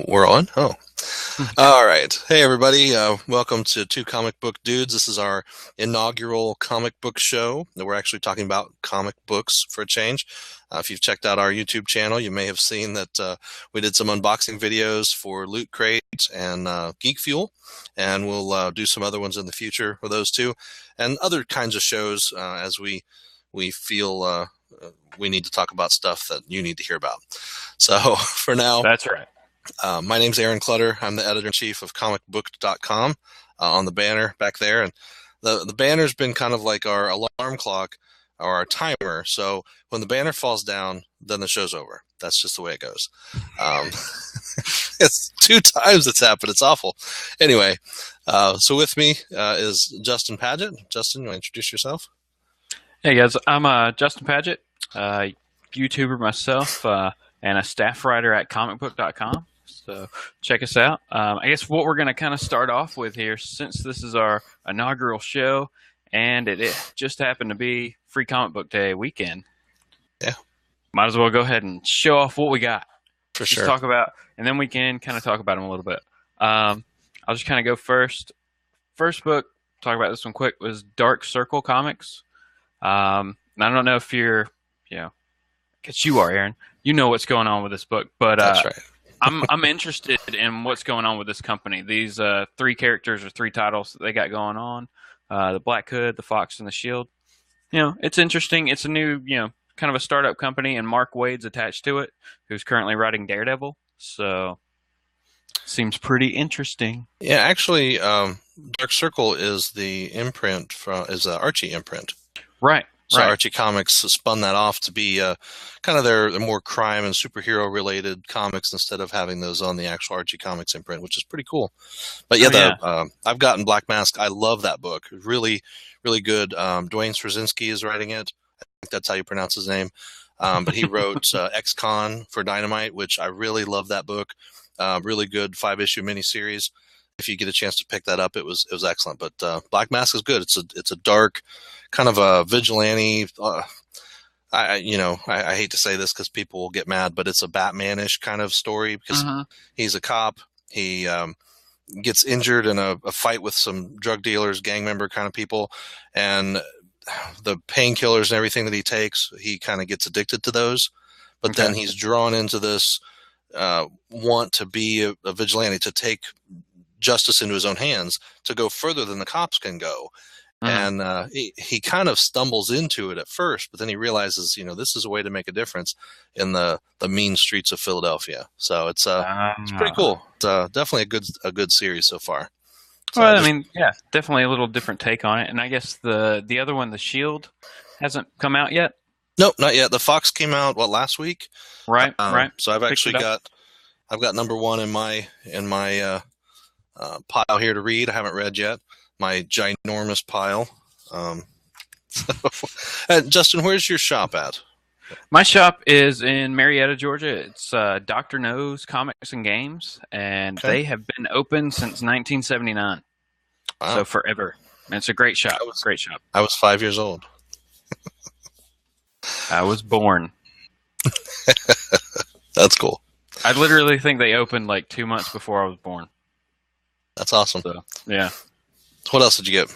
We're on? Oh. All right. Hey, everybody. Welcome to Two Comic Book Dudes. This is our inaugural comic book show. We're actually talking about comic books for a change. If you've checked out our YouTube channel, you may have seen that we did some unboxing videos for Loot Crate and Geek Fuel, and we'll do some other ones in the future for those two, and other kinds of shows as we feel we need to talk about stuff that you need to hear about. So for now, that's right. My name's Aaron Clutter. I'm the editor-in-chief of comicbook.com on the banner back there. And the banner's been kind of like our alarm clock or our timer. So when the banner falls down, then the show's over. That's just the way it goes. It's 2 times it's happened. It's awful. Anyway, so with me is Justin Paget. Justin, you want to introduce yourself? Hey, guys. I'm Justin Paget, YouTuber myself, and a staff writer at comicbook.com. So check us out. I guess what we're going to kind of start off with here, since this is our inaugural show, and it just happened to be Free Comic Book Day weekend. Yeah. Might as well go ahead and show off what we got. For just sure. Talk about, and then we can kind of talk about them a little bit. I'll just kind of go first. First book, talk about this one quick, was Dark Circle Comics. And I don't know if you're, because you are, Aaron. You know what's going on with this book, but That's right. I'm interested in what's going on with this company. These 3 characters or 3 titles that they got going on: the Black Hood, the Fox, and the Shield. It's interesting. It's a new, kind of a startup company, and Mark Waid's attached to it, who's currently writing Daredevil. So seems pretty interesting. Yeah, actually, Dark Circle is the imprint is the Archie imprint. Right. So right. Archie Comics spun that off to be kind of their more crime and superhero related comics instead of having those on the actual Archie Comics imprint, which is pretty cool. But yeah, I've gotten Black Mask. I love that book. Really, really good. Dwayne Straczynski is writing it. I think that's how you pronounce his name. But he wrote Ex-Con for Dynamite, which I really love that book. Really good 5-issue miniseries. If you get a chance to pick that up, it was excellent. But Black Mask is good. It's a dark, kind of a vigilante. I hate to say this because people will get mad, but it's a Batman-ish kind of story because he's a cop. He gets injured in a fight with some drug dealers, gang member kind of people, and the painkillers and everything that he takes, he kind of gets addicted to those. But then he's drawn into this want to be a vigilante, to take justice into his own hands, to go further than the cops can go. And he kind of stumbles into it at first, but then he realizes, this is a way to make a difference in the mean streets of Philadelphia. So it's pretty cool. It's definitely a good series so far. So well, definitely a little different take on it. And I guess the other one, The Shield, hasn't come out yet. Nope, not yet. The Fox came out last week. Right, right. So I've actually got number 1 in my pile here to read. I haven't read yet. My ginormous pile. Justin, where's your shop at? My shop is in Marietta, Georgia. It's Dr. No's Comics and Games, and they have been open since 1979. Wow. So forever. And it's a great shop. Great shop. I was 5 years old. I was born. That's cool. I literally think they opened like 2 months before I was born. That's awesome. So, yeah. What else did you get?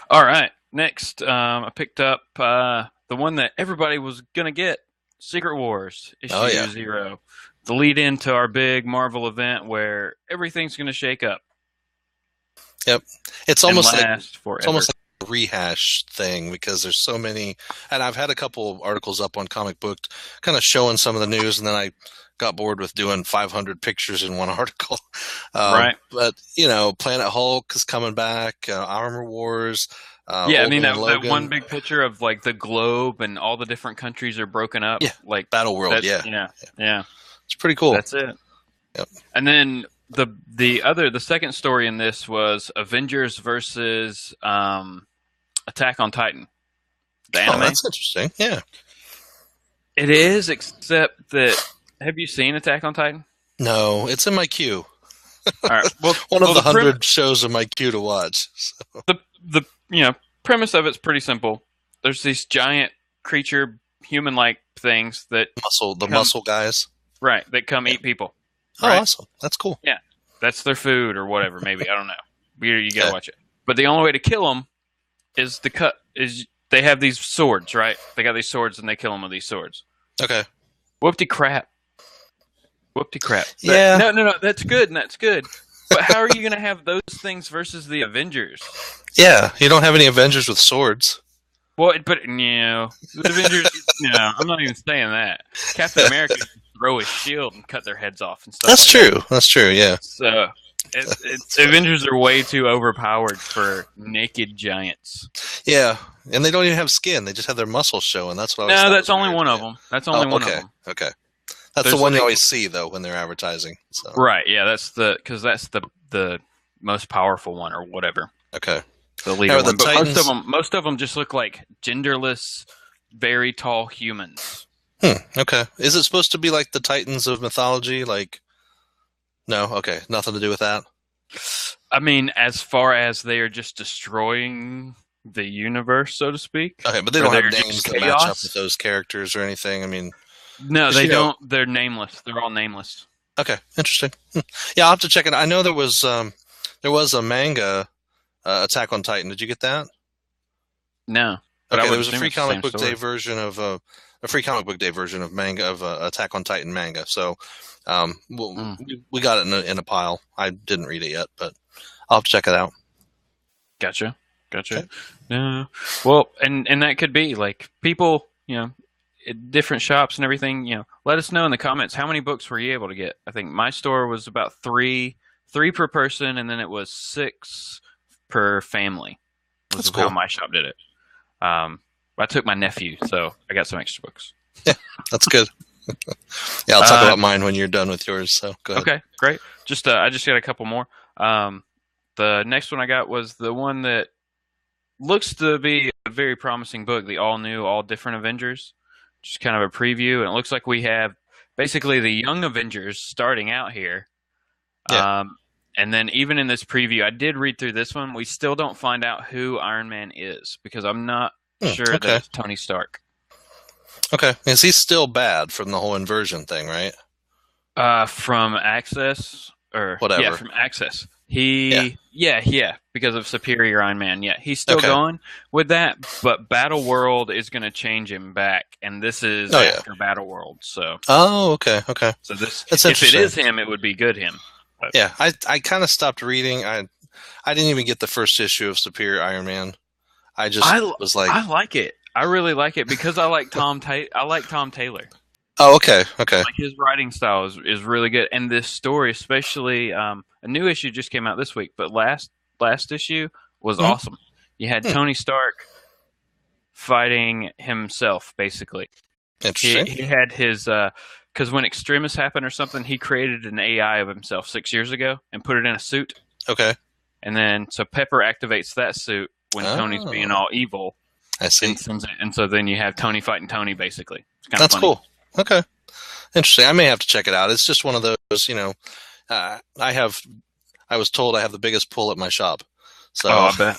All right. Next, I picked up the one that everybody was going to get, Secret Wars, issue 0. The lead into our big Marvel event where everything's going to shake up. Yep. It's almost like a rehash thing because there's so many, and I've had a couple of articles up on Comic Book kind of showing some of the news, and then I got bored with doing 500 pictures in one article. Right. But, Planet Hulk is coming back, Armor Wars. That one big picture of like the globe and all the different countries are broken up. Yeah, like Battle World, yeah. It's pretty cool. That's it. Yep. And then the second story in this was Avengers versus Attack on Titan. The anime. That's interesting. Yeah. It is, except that, have you seen Attack on Titan? No, it's in my queue. All right. Well, one of the 100 shows in my queue to watch. So. The premise of it's pretty simple. There's these giant creature, human-like things that muscle guys, right? That come eat people. Oh, right? awesome. That's cool. Yeah, that's their food or whatever. Maybe I don't know. You gotta watch it. But the only way to kill them is they have these swords, right? They got these swords and they kill them with these swords. Okay. Whoopty crap. Whoopty crap. Yeah. No. That's good and that's good. But how are you going to have those things versus the Avengers? Yeah, you don't have any Avengers with swords. Well, but the Avengers. No, I'm not even saying that. Captain America can throw his shield and cut their heads off and stuff. That's like true. That. That's true. Yeah. So, Avengers are way too overpowered for naked giants. Yeah, and they don't even have skin; they just have their muscles showing. That's what I was. No, that's only one of them. That's only one of them. Okay. That's the one you always see though when they're advertising. So. Right. Yeah. That's the most powerful one or whatever. Okay. The leader one. But most of them just look like genderless, very tall humans. Okay. Is it supposed to be like the Titans of mythology? Like, no. Okay. Nothing to do with that. I mean, as far as they are just destroying the universe, so to speak. Okay, but they don't have names that match up with those characters or anything. I mean, no, they don't. They're nameless. They're all nameless. Okay, interesting. Yeah, I'll have to check it. I know there was a manga, Attack on Titan. Did you get that? No. But okay, there was a free comic book day version of manga of Attack on Titan manga. So, we got it in a pile. I didn't read it yet, but I'll have to check it out. Gotcha. Okay. Well, and that could be like people, at different shops and everything, let us know in the comments how many books were you able to get. I think my store was about three per person, and then it was 6 per family. That's cool. How my shop did it. I took my nephew, so I got some extra books. Yeah, that's good. Yeah, I'll talk about mine when you're done with yours. So go ahead. Okay, great. I just got a couple more. The next one I got was the one that looks to be a very promising book, the all new, all different Avengers. Just kind of a preview, and it looks like we have basically the young Avengers starting out here. Yeah. And then even in this preview, I did read through this one. We still don't find out who Iron Man is because I'm not sure that it's Tony Stark. Okay. Is he still bad from the whole inversion thing, right? From Access or whatever. Yeah, from Access. Because of Superior Iron Man. Yeah, he's still going with that, but Battle World is going to change him back, and this is after Battle World. So. Oh, okay. So if it is him, it would be good him. But. Yeah, I kind of stopped reading. I didn't even get the first issue of Superior Iron Man. I was like, I like it. I really like it because I like Tom Taylor. Oh, okay. Like his writing style is really good, and this story, especially a new issue just came out this week, but last issue was awesome. You had Tony Stark fighting himself, basically. Interesting. He had his because when Extremis happened or something, he created an AI of himself 6 years ago and put it in a suit. Okay. And then so Pepper activates that suit when Tony's being all evil. I see. And so then you have Tony fighting Tony, basically. It's kind of funny. Cool. Okay. Interesting. I may have to check it out. It's just one of those, I was told I have the biggest pull at my shop. So I bet.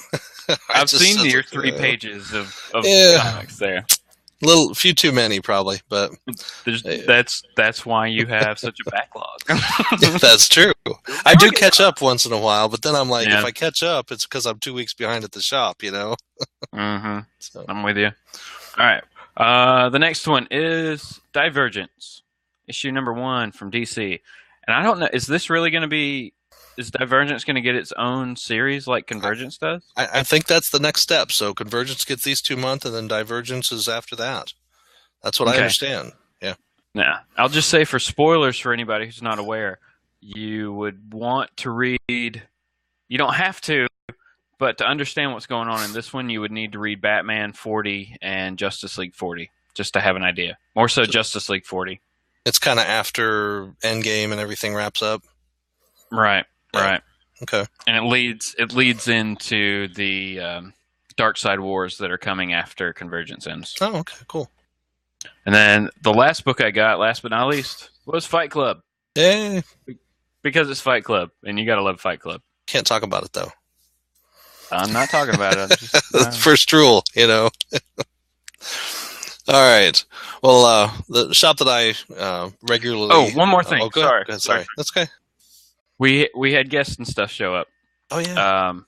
I've seen your 3 pages of comics there. Few too many probably, but that's why you have such a backlog. That's true. I do catch up once in a while, but then I'm like, if I catch up, it's because I'm 2 weeks behind at the shop, Mm-hmm. So. I'm with you. All right. The next one is Divergence, issue number 1 from DC, and I don't know. Is Divergence going to get its own series like Convergence does? I think that's the next step. So Convergence gets these 2 months, and then Divergence is after that. That's what I understand. Yeah. Yeah. I'll just say for spoilers for anybody who's not aware, you would want to read. You don't have to, but to understand what's going on in this one, you would need to read Batman 40 and Justice League 40 just to have an idea. More so Justice League 40. It's kind of after Endgame and everything wraps up. Right. Right. Okay. And it leads into the Dark Side Wars that are coming after Convergence ends. Oh, okay, cool. And then the last book I got, last but not least, was Fight Club. Yeah. Because it's Fight Club, and you gotta love Fight Club. Can't talk about it though. I'm not talking about it. That's the first rule, All right. Well, the shop that I Oh, regularly. one more thing. Oh, go ahead. Sorry, Go ahead. sorry. Sorry. That's okay. We had guests and stuff show up, Oh yeah. um,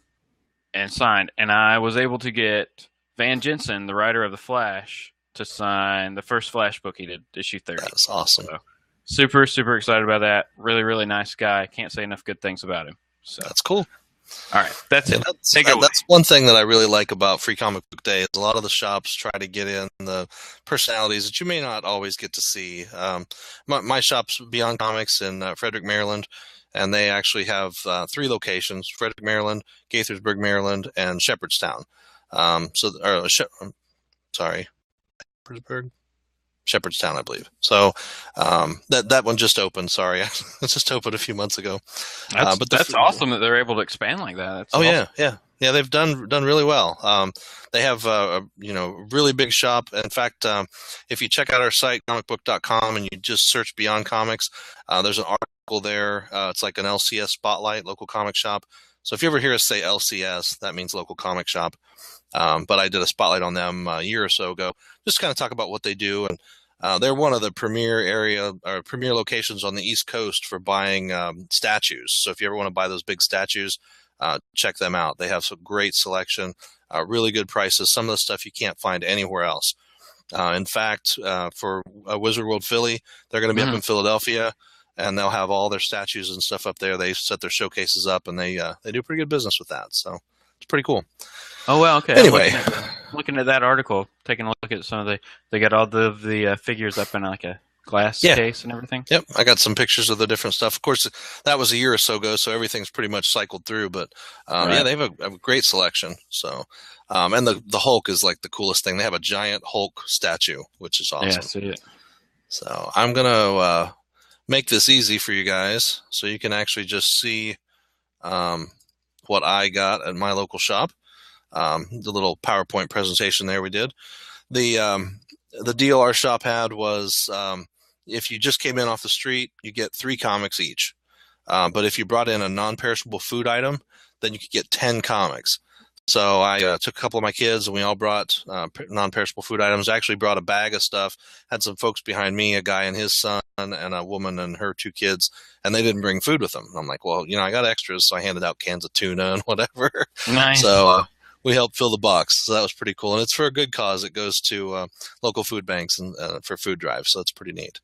and signed, and I was able to get Van Jensen, the writer of the Flash, to sign the first Flash book he did, issue 30. That's awesome. So super, super excited about that. Really, really nice guy. Can't say enough good things about him. So That's cool. all right, that's Yeah, it. Take it away. that's one thing that I really like about Free Comic Book Day is a lot of the shops try to get in the personalities that you may not always get to see. My shop's Beyond Comics in Frederick, Maryland, and they actually have 3 locations: Frederick, Maryland, Gaithersburg, Maryland, and Shepherdstown. Sorry, Shepherdstown, I believe. So that one just opened. Sorry, it just opened a few months ago. That's awesome that they're able to expand like that. That's Oh awesome. yeah. They've done really well. They have a really big shop. In fact, if you check out our site comicbook.com and you just search Beyond Comics, there's an article there. It's like an LCS spotlight, local comic shop. So if you ever hear us say LCS, that means local comic shop. But I did a spotlight on them a year or so ago, just kind of talk about what they do. And they're one of the premier locations on the East Coast for buying statues. So if you ever want to buy those big statues, check them out. They have some great selection, really good prices, some of the stuff you can't find anywhere else. In fact, for Wizard World Philly, they're going to be up in Philadelphia, and they'll have all their statues and stuff up there. They set their showcases up, and they do pretty good business with that. So it's pretty cool. Oh well, okay. Anyway, looking at that article, taking a look at some of they got all the figures up in like a glass Yeah. case and everything. Yep, I got some pictures of the different stuff. Of course, that was a year or so ago, so everything's pretty much cycled through. But Right. yeah, they have a great selection. So, and the Hulk is like the coolest thing. They have a giant Hulk statue, which is awesome. Yeah, I see it. So I'm gonna make this easy for you guys, so you can actually just see what I got at my local shop. The little PowerPoint presentation there we did. The deal our shop had was if you just came in off the street, you get 3 comics each. But if you brought in a non-perishable food item, then you could get 10 comics. So I took a couple of my kids, and we all brought non-perishable food items. I actually brought a bag of stuff. Had some folks behind me, a guy and his son, and a woman and her 2 kids, and they didn't bring food with them. I'm like, well, I got extras, so I handed out cans of tuna and whatever. Nice. So we helped fill the box. So that was pretty cool, and it's for a good cause. It goes to local food banks and for food drives, so it's pretty neat.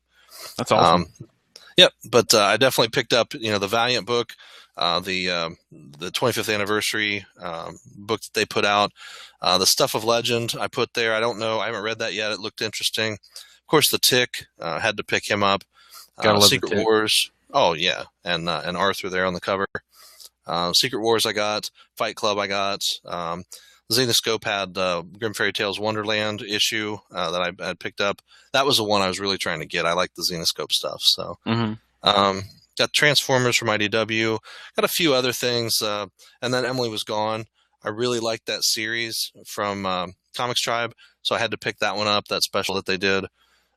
That's awesome. Yep, but I definitely picked up, the Valiant book, the 25th anniversary book that they put out, the Stuff of Legend I put there. I don't know, I haven't read that yet. It looked interesting. Of course, the Tick, had to pick him up. Secret Wars. Oh yeah, and Arthur there on the cover. Secret Wars I got. Fight Club I got. Zenoscope had Grim Fairy Tales Wonderland issue that I had picked up. That was the one I was really trying to get. I like the Zenoscope stuff. So got Transformers from IDW. Got a few other things. And then Emily was gone. I really liked that series from Comics Tribe, so I had to pick that one up, that special that they did.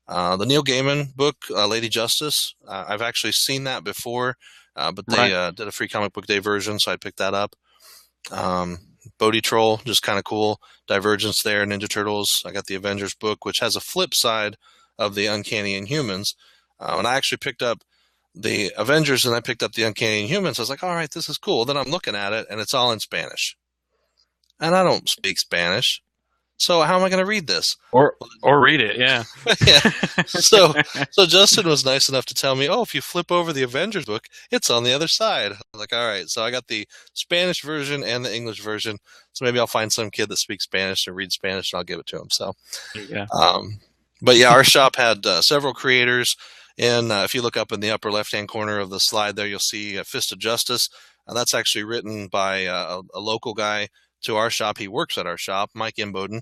The Neil Gaiman book, Lady Justice. I've actually seen that before, but they did a Free Comic Book Day version, so I picked that up. Bodhi Troll, just kind of cool. Divergence there, Ninja Turtles. I got the Avengers book, which has a flip side of the Uncanny Inhumans. And I actually picked up the Avengers and I picked up the Uncanny Inhumans. I was like, all right, this is cool. Then I'm looking at it and it's all in Spanish. And I don't speak Spanish. So how am I going to read this? Or read it, yeah. Yeah. So Justin was nice enough to tell me, if you flip over the Avengers book, it's on the other side. I was like, all right. So I got the Spanish version and the English version. So maybe I'll find some kid that speaks Spanish and reads Spanish, and I'll give it to him. So, yeah. But yeah, our shop had several creators. And if you look up in the upper left-hand corner of the slide there, you'll see Fist of Justice. That's actually written by a local guy to our shop. He works at our shop, Mike Imboden.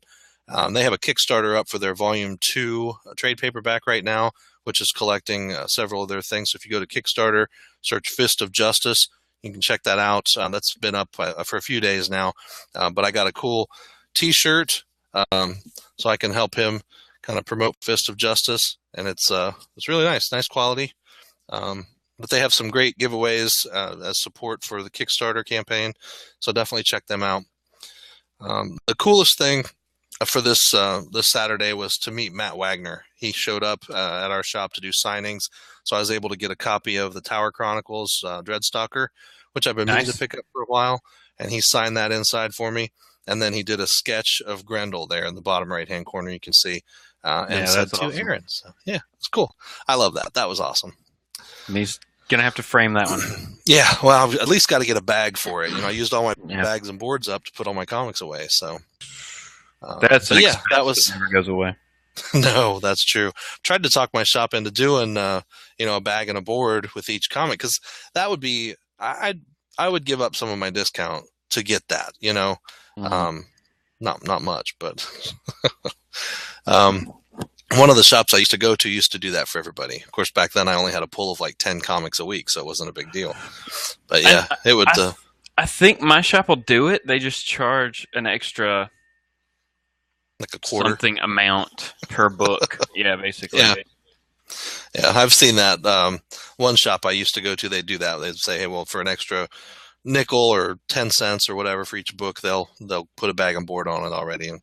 They have a Kickstarter up for their Volume 2 trade paperback right now, which is collecting several of their things. So if you go to Kickstarter, search Fist of Justice, you can check that out. That's been up for a few days now. But I got a cool T-shirt, so I can help him kind of promote Fist of Justice, and it's really nice quality. But they have some great giveaways as support for the Kickstarter campaign, so definitely check them out. The coolest thing for this Saturday was to meet Matt Wagner. He showed up at our shop to do signings, so I was able to get a copy of the Tower Chronicles Dreadstalker, which I've been meaning to Nice. pick up for a while, and he signed that inside for me. And then he did a sketch of Grendel there in the bottom right hand corner. You can see, and Yeah, said that's to awesome. Aaron. So yeah, it's cool. I love that. That was awesome. And he's gonna have to frame that one. Yeah, well, I've at least got to get a bag for it. I used all my Yeah, bags and boards up to put all my comics away. So, that's an but yeah, that expense was that never goes away. no, that's true. Tried to talk my shop into doing, a bag and a board with each comic because that would be I would give up some of my discount to get that. Mm-hmm. Not much, but um, one of the shops I used to go to used to do that for everybody. Of course, back then I only had a pull of like 10 comics a week, so it wasn't a big deal. But And yeah, it would. I think my shop will do it. They just charge an extra Like a quarter. something amount per book. Yeah, basically. Yeah. Yeah, I've seen that. One shop I used to go to, they do that. They'd say, "Hey, well, for an extra nickel or 10 cents or whatever for each book, they'll put a bag and board on it already." And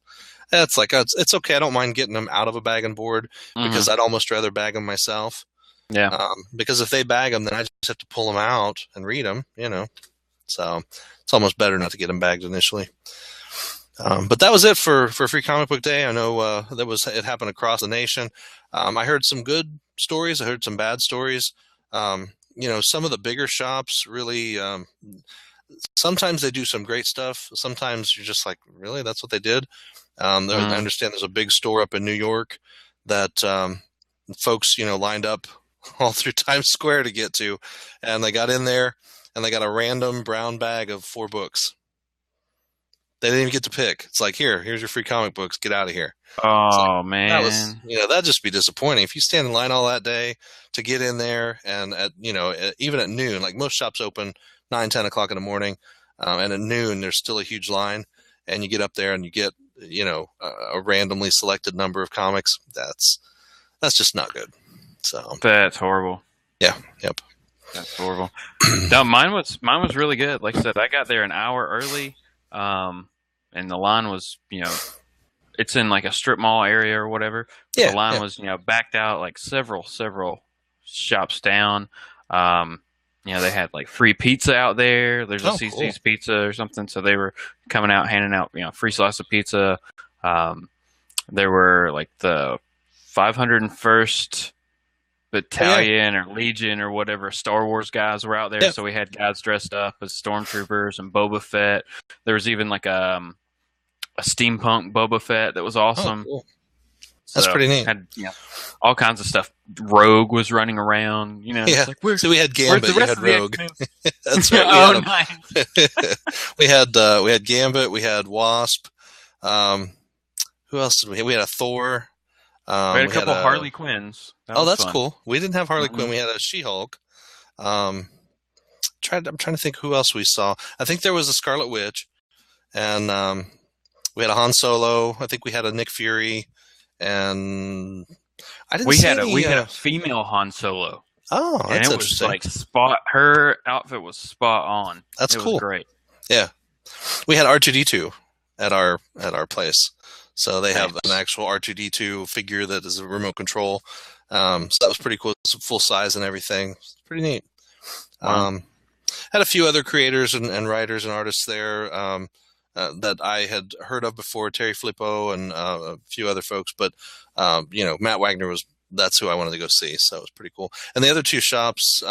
it's like it's okay. I don't mind getting them out of a bag and board Mm-hmm. because I'd almost rather bag them myself. Yeah. Because if they bag them, then I just have to pull them out and read them. So it's almost better not to get them bagged initially. But that was it for Free Comic Book Day. I know it happened across the nation. I heard some good stories. I heard some bad stories. Some of the bigger shops really. Sometimes they do some great stuff. Sometimes you're just like, really, that's what they did. I understand there's a big store up in New York that folks lined up all through Times Square to get to, and they got in there and they got a random brown bag of 4 books. They didn't even get to pick. It's like, here's your free comic books. Get out of here. Oh That man. was, that'd just be disappointing. If you stand in line all that day to get in there and even at noon, like most shops open 9, 10 o'clock in the morning. And at noon, there's still a huge line and you get up there and you get, a randomly selected number of comics. That's just not good. So That's horrible. yeah. Yep. That's horrible. No, mine was really good. Like I said, I got there an hour early. And the line was, it's in like a strip mall area or whatever. Yeah. The line Yeah. was, backed out like several shops down. They had like free pizza out there. There's a Oh, cool. CC's pizza or something. So they were coming out handing out, free slice of pizza. There were like the 501st Battalion or Legion or whatever Star Wars guys were out there. Yeah. So we had guys dressed up as stormtroopers and Boba Fett. There was even like a steampunk Boba Fett that was awesome. Oh, cool. That's pretty neat. Had all kinds of stuff. Rogue was running around. Yeah. It's like, So we had Gambit. You had Rogue. That's right. Oh, nice. We had Gambit. We had Wasp. Who else did we have? We had a Thor. We had a couple Harley Quinns. That's fun. cool. We didn't have Harley Quinn. We had a She-Hulk. I'm trying to think who else we saw. I think there was a Scarlet Witch, and we had a Han Solo. I think we had a Nick Fury, and I didn't. We see had any, a female Han Solo. Oh, And that's it was interesting. like her outfit was spot on. That's it cool. was great. Yeah, we had R2D2 at our place, so they have an actual R2D2 figure that is a remote control. So that was pretty cool. It's full size and everything. It's pretty neat. Wow. Had a few other creators and writers and artists there that I had heard of before, Terry Flippo and a few other folks. But Matt Wagner that's who I wanted to go see, so it was pretty cool. And the other 2 shops,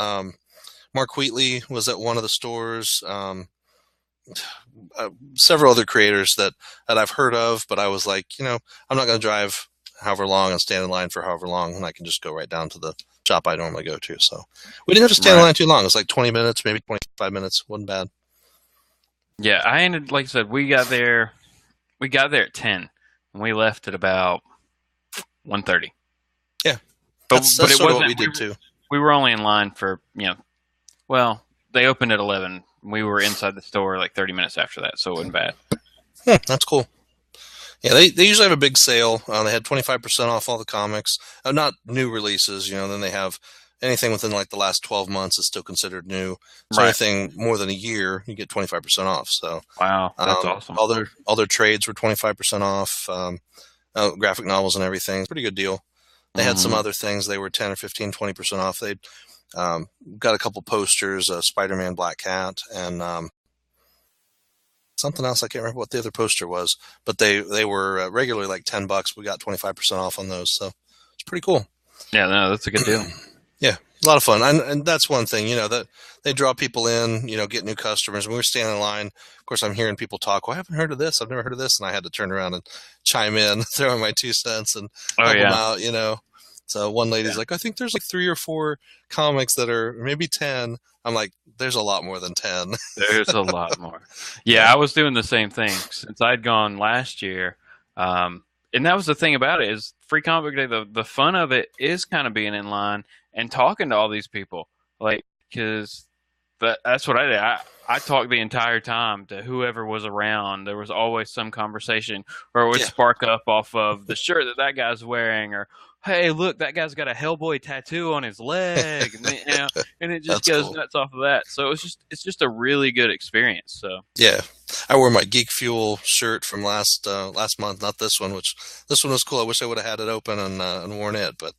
Mark Wheatley was at one of the stores. Several other creators that I've heard of, but I was like, I'm not going to drive however long and stand in line for however long, and I can just go right down to the shop I normally go to. So we didn't have to stand in line too long. It was like 20 minutes, maybe 25 minutes. Wasn't bad. Yeah, like I said, we got there at 10, and we left at about 1:30. Yeah, but that's it sort of wasn't. what we did too. We were only in line for they opened at 11. We were inside the store like 30 minutes after that, so it wasn't bad. That's cool. Yeah, they usually have a big sale. They had 25% off all the comics, not new releases. Then they have anything within like the last 12 months is still considered new. So Right. anything more than a year, you get 25% off. So Wow, that's awesome. all their trades were 25% off. Graphic novels and everything. Pretty good deal. They had some Mm. other things. They were 10 or 15, 20% off. They got a couple posters, Spider-Man, Black Cat, and something else. I can't remember what the other poster was, but they were regularly like $10. We got 25% off on those. So it's pretty cool. Yeah, no, that's a good deal. Yeah, a lot of fun. And that's one thing, that they draw people in, get new customers. When we were standing in line, of course, I'm hearing people talk, well, I haven't heard of this. I've never heard of this. And I had to turn around and chime in, throw in my 2 cents and Oh help them yeah, out. So one lady's yeah. like, I think there's like 3 or 4 comics that are maybe 10. I'm like, there's a lot more than 10. There's a lot more. Yeah. Yeah, I was doing the same thing since I'd gone last year. And that was the thing about it is Free Comic Book Day. The fun of it is kind of being in line and talking to all these people, like because that's what I did. I talked the entire time to whoever was around. There was always some conversation, or it would Yeah. spark up off of the shirt that guy's wearing, or hey, look, that guy's got a Hellboy tattoo on his leg, and it just That's goes cool. nuts off of that. So it's just a really good experience. So Yeah, I wore my Geek Fuel shirt from last month, not this one. Which this one was cool. I wish I would have had it open and worn it. But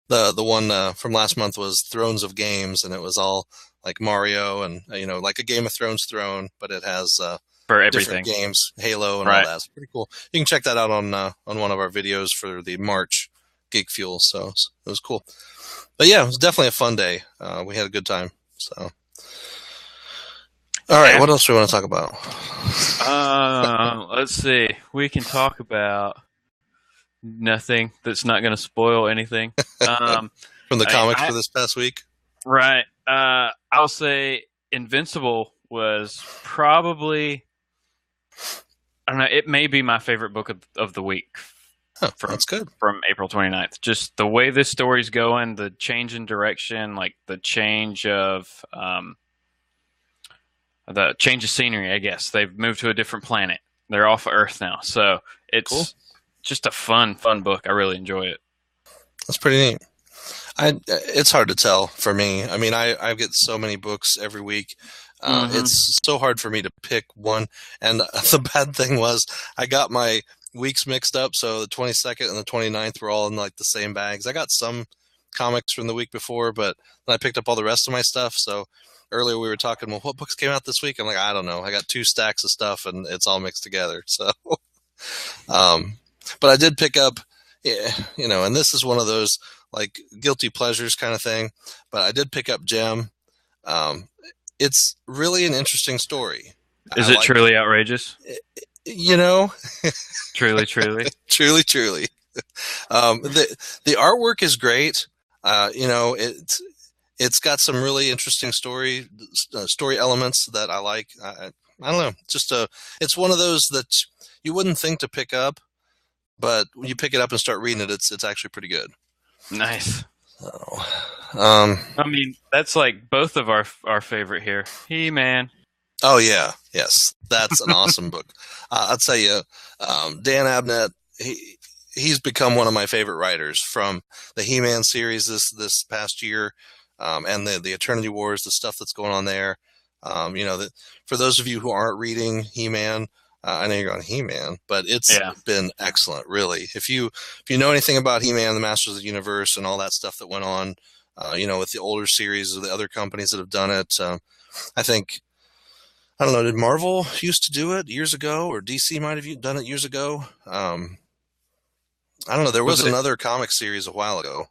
the one from last month was Thrones of Games, and it was all like Mario and like a Game of Thrones throne, but it has for different everything, games, Halo and all right? that. It's pretty cool. You can check that out on one of our videos for the March Geek Fuel. So it was cool. But yeah, it was definitely a fun day. We had a good time. So. All right, what else do we want to talk about? Let's see. We can talk about nothing that's not going to spoil anything. From the comics for this past week? Right. I'll say Invincible was probably, I don't know, it may be my favorite book of the week. That's good. From April 29th. Just the way this story's going, the change in direction, like the change of scenery, I guess. They've moved to a different planet. They're off of Earth now. So it's cool. Just a fun book. I really enjoy it. That's pretty neat. It's hard to tell for me. I mean, I get so many books every week. It's so hard for me to pick one. And the bad thing was I got my weeks mixed up. So the 22nd and the 29th were all in like the same bags. I got some comics from the week before, but then I picked up all the rest of my stuff. So earlier we were talking, well, what books came out this week? I'm like, I don't know. I got 2 stacks of stuff and it's all mixed together. So, but I did pick up, and this is one of those like guilty pleasures kind of thing, but I did pick up Gem. It's really an interesting story. Is it truly outrageous? Truly. Truly. The artwork is great. It's got some really interesting story elements that I like. I don't know. It's one of those that you wouldn't think to pick up, but when you pick it up and start reading it, it's actually pretty good. Nice. So, I mean, that's like both of our favorite here. He-Man. Oh yeah, yes, that's an awesome book. I'll tell you, Dan Abnett, he's become one of my favorite writers from the He-Man series this past year, and the Eternity Wars, the stuff that's going on there. For those of you who aren't reading He-Man, I know you're on He-Man, but it's been excellent, really. If you know anything about He-Man, the Masters of the Universe, and all that stuff that went on, with the older series of the other companies that have done it, I think. I don't know, did Marvel used to do it years ago, or DC might have done it years ago? I don't know. There was another comic series a while ago.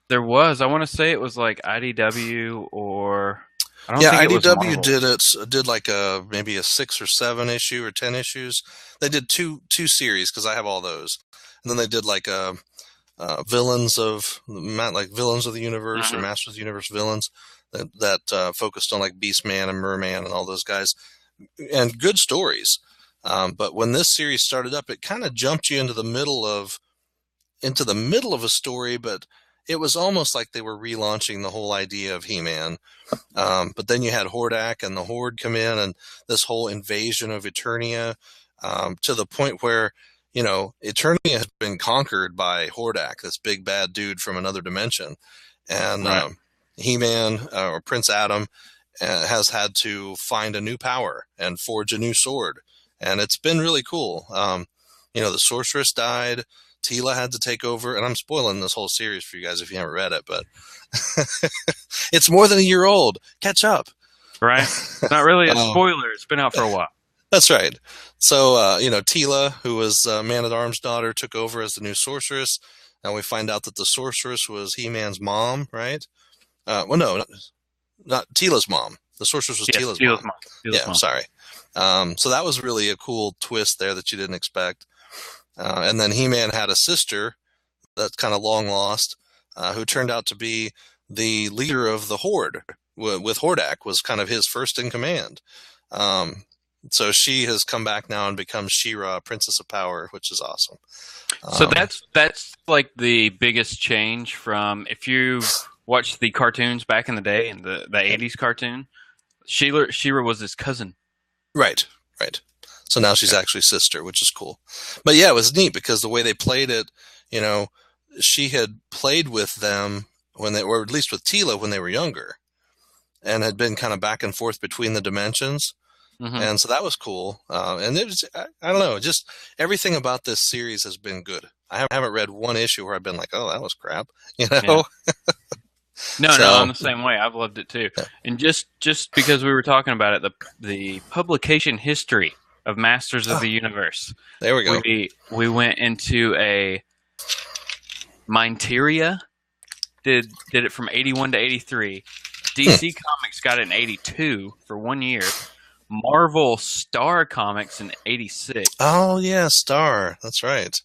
There was. I want to say it was like IDW or... I don't think IDW did like maybe a 6 or 7 issue or 10 issues. They did two series because I have all those, and then they did like villains of the universe or Masters of the Universe villains that focused on like Beastman and Merman and all those guys, and good stories. But when this series started up, it kind of jumped you into the middle of a story, but it was almost like they were relaunching the whole idea of He-Man. But then you had Hordak and the Horde come in, and this whole invasion of Eternia, to the point where, Eternia has been conquered by Hordak, this big bad dude from another dimension. and Right. He-Man or Prince Adam has had to find a new power and forge a new sword, and it's been really cool. The sorceress died. Teela had to take over, and I'm spoiling this whole series for you guys if you haven't read it, but it's more than a year old. Catch up. Right. It's not really a spoiler. It's been out for a while. That's right. So, Teela, who was Man-at-Arm's daughter, took over as the new sorceress, and we find out that the sorceress was He-Man's mom, right? Well, no, not Teela's mom. The sorceress was Teela's mom. Teela's Yeah, mom. sorry. So that was really a cool twist there that you didn't expect. And then He-Man had a sister that's kind of long lost, who turned out to be the leader of the Horde, with Hordak, was kind of his first in command. So she has come back now and become She-Ra, Princess of Power, which is awesome. So that's like the biggest change from, if you watched the cartoons back in the day, in the 80s cartoon, She-Ra was his cousin. Right. So now she's actually sister, which is cool. But yeah, it was neat because the way they played it, she had played with them when they were, at least with Teela, when they were younger, and had been kind of back and forth between the dimensions. Mm-hmm. And so that was cool. And it was, I don't know, just everything about this series has been good. I haven't read one issue where I've been like, oh, that was crap, Yeah. No, I'm the same way. I've loved it too. Yeah. And just because we were talking about it, the publication history of Masters of the Universe. There we go. We went into a Mindteria did it from 81 to 83. DC Comics got it in 82 for 1 year. Marvel Star Comics in 86. Oh yeah, Star. That's right.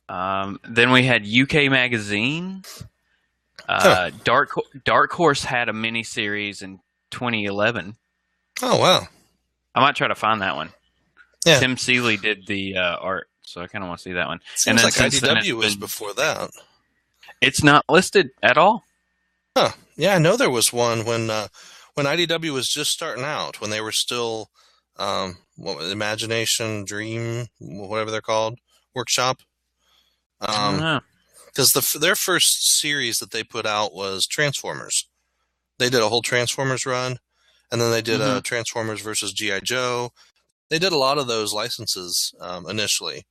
Then we had UK Magazine. Dark Horse had a miniseries in 2011. Oh wow! I might try to find that one. Yeah. Tim Seeley did the art, so I kind of want to see that one. Seems like IDW was before that. It's not listed at all. Huh? Yeah, I know there was one when IDW was just starting out, when they were still Imagination, Dream, whatever they're called, Workshop. I don't know. Because their first series that they put out was Transformers. They did a whole Transformers run, and then they did Transformers versus G.I. Joe. They did a lot of those licenses initially,